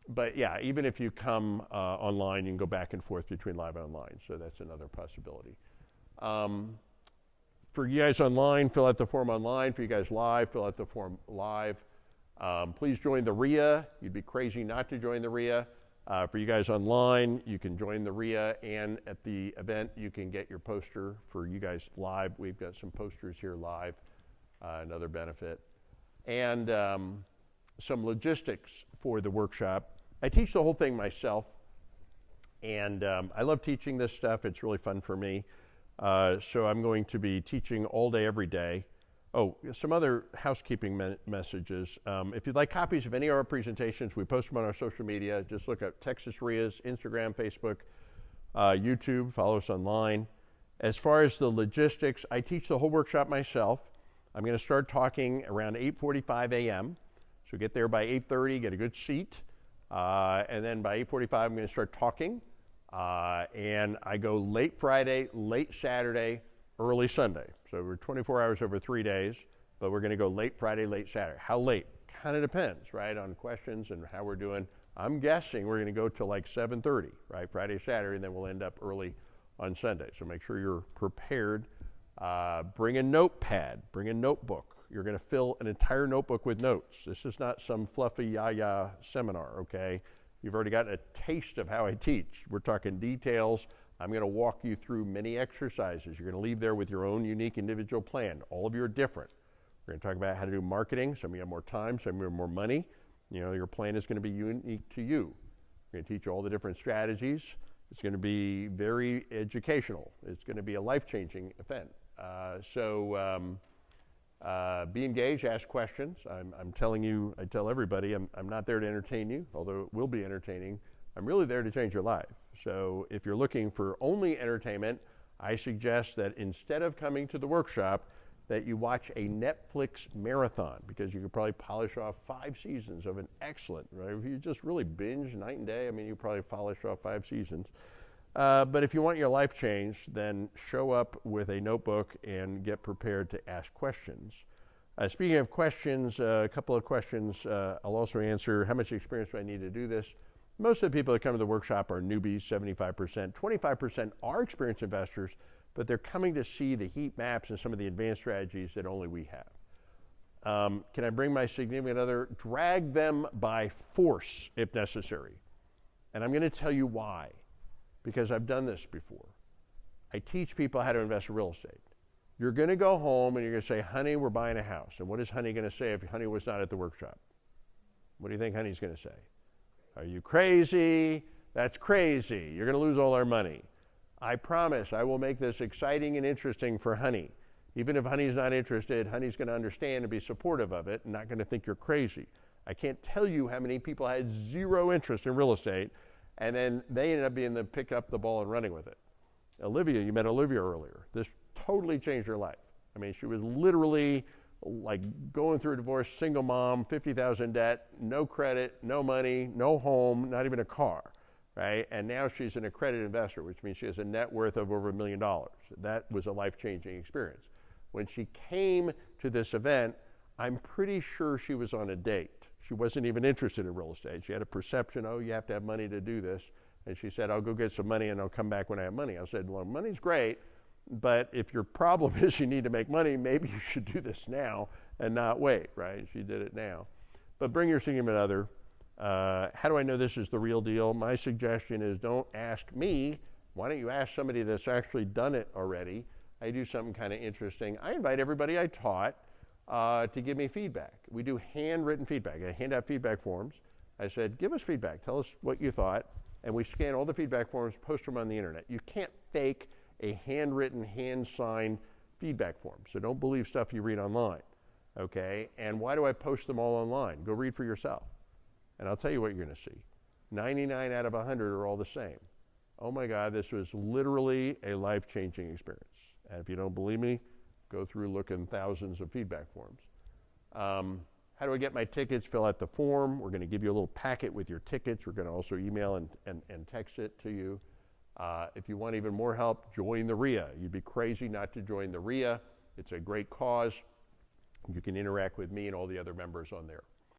But yeah, even if you come online, you can go back and forth between live and online. So that's another possibility. For you guys online, fill out the form online. For you guys live, fill out the form live. Please join the REIA. You'd be crazy not to join the REIA. For you guys online, you can join the REIA, and at the event, you can get your poster for you guys live. We've got some posters here live, another benefit. And some logistics for the workshop. I teach the whole thing myself, and I love teaching this stuff. It's really fun for me. So I'm going to be teaching all day, every day. Oh, some other housekeeping messages. If you'd like copies of any of our presentations, we post them on our social media. Just look up Texas REIAs, Instagram, Facebook, YouTube, follow us online. As far as the logistics, I teach the whole workshop myself. I'm going to start talking around 8:45 a.m. So get there by 8:30, get a good seat. And then by 8:45, I'm going to start talking. And I go late Friday, late Saturday, early Sunday. So we're 24 hours over 3 days, but we're going to go late Friday, late Saturday. How late? Kind of depends, right, on questions and how we're doing. I'm guessing we're going to go till like 7:30, right, Friday, Saturday, and then we'll end up early on Sunday. So make sure you're prepared. Bring a notepad, bring a notebook. You're going to fill an entire notebook with notes. This is not some fluffy yah-yah seminar, okay? You've already gotten a taste of how I teach. We're talking details. I'm going to walk you through many exercises. You're going to leave there with your own unique individual plan. All of you are different. We're going to talk about how to do marketing. Some of you have more time, some of you have more money. You know, your plan is going to be unique to you. We're going to teach you all the different strategies. It's going to be very educational. It's going to be a life-changing event. Be engaged, ask questions. I'm telling you, I tell everybody, I'm not there to entertain you, although it will be entertaining. I'm really there to change your life. So if you're looking for only entertainment, I suggest that instead of coming to the workshop, that you watch a Netflix marathon, because you could probably polish off 5 seasons of an excellent, right? If you just really binge night and day, I mean, you probably polish off 5 seasons. But if you want your life changed, then show up with a notebook and get prepared to ask questions. Speaking of questions, a couple of questions I'll also answer. How much experience do I need to do this? Most of the people that come to the workshop are newbies, 75%. 25% are experienced investors, but they're coming to see the heat maps and some of the advanced strategies that only we have. Can I bring my significant other? Drag them by force if necessary. And I'm going to tell you why. Because I've done this before. I teach people how to invest in real estate. You're going to go home and you're going to say, honey, we're buying a house. And what is honey going to say if honey was not at the workshop? What do you think honey's going to say? Are you crazy? That's crazy. You're going to lose all our money. I promise I will make this exciting and interesting for honey. Even if honey's not interested, honey's going to understand and be supportive of it and not going to think you're crazy. I can't tell you how many people had zero interest in real estate, and then they ended up being the pick up the ball and running with it. Olivia, you met Olivia earlier. This totally changed her life. I mean, she was literally like going through a divorce, single mom, $50,000 debt, no credit, no money, no home, not even a car, right? And now she's an accredited investor, which means she has a net worth of over $1 million. That was a life-changing experience. When she came to this event, I'm pretty sure she was on a date. She wasn't even interested in real estate. She had a perception, oh, you have to have money to do this. And she said, I'll go get some money and I'll come back when I have money. I said, well, money's great, but if your problem is you need to make money, maybe you should do this now and not wait, right? She did it now. But bring your significant other. How do I know this is the real deal? My suggestion is don't ask me. Why don't you ask somebody that's actually done it already? I do something kind of interesting. I invite everybody I taught to give me feedback. We do handwritten feedback. I hand out feedback forms. I said, give us feedback. Tell us what you thought. And we scan all the feedback forms, post them on the internet. You can't fake a handwritten, hand-signed feedback form. So don't believe stuff you read online, okay? And why do I post them all online? Go read for yourself. And I'll tell you what you're going to see. 99 out of 100 are all the same. Oh my God, this was literally a life-changing experience. And if you don't believe me, go through, look in thousands of feedback forms. How do I get my tickets? Fill out the form. We're going to give you a little packet with your tickets. We're going to also email and text it to you. If you want even more help, join the REIA. You'd be crazy not to join the REIA. It's a great cause. You can interact with me and all the other members on there.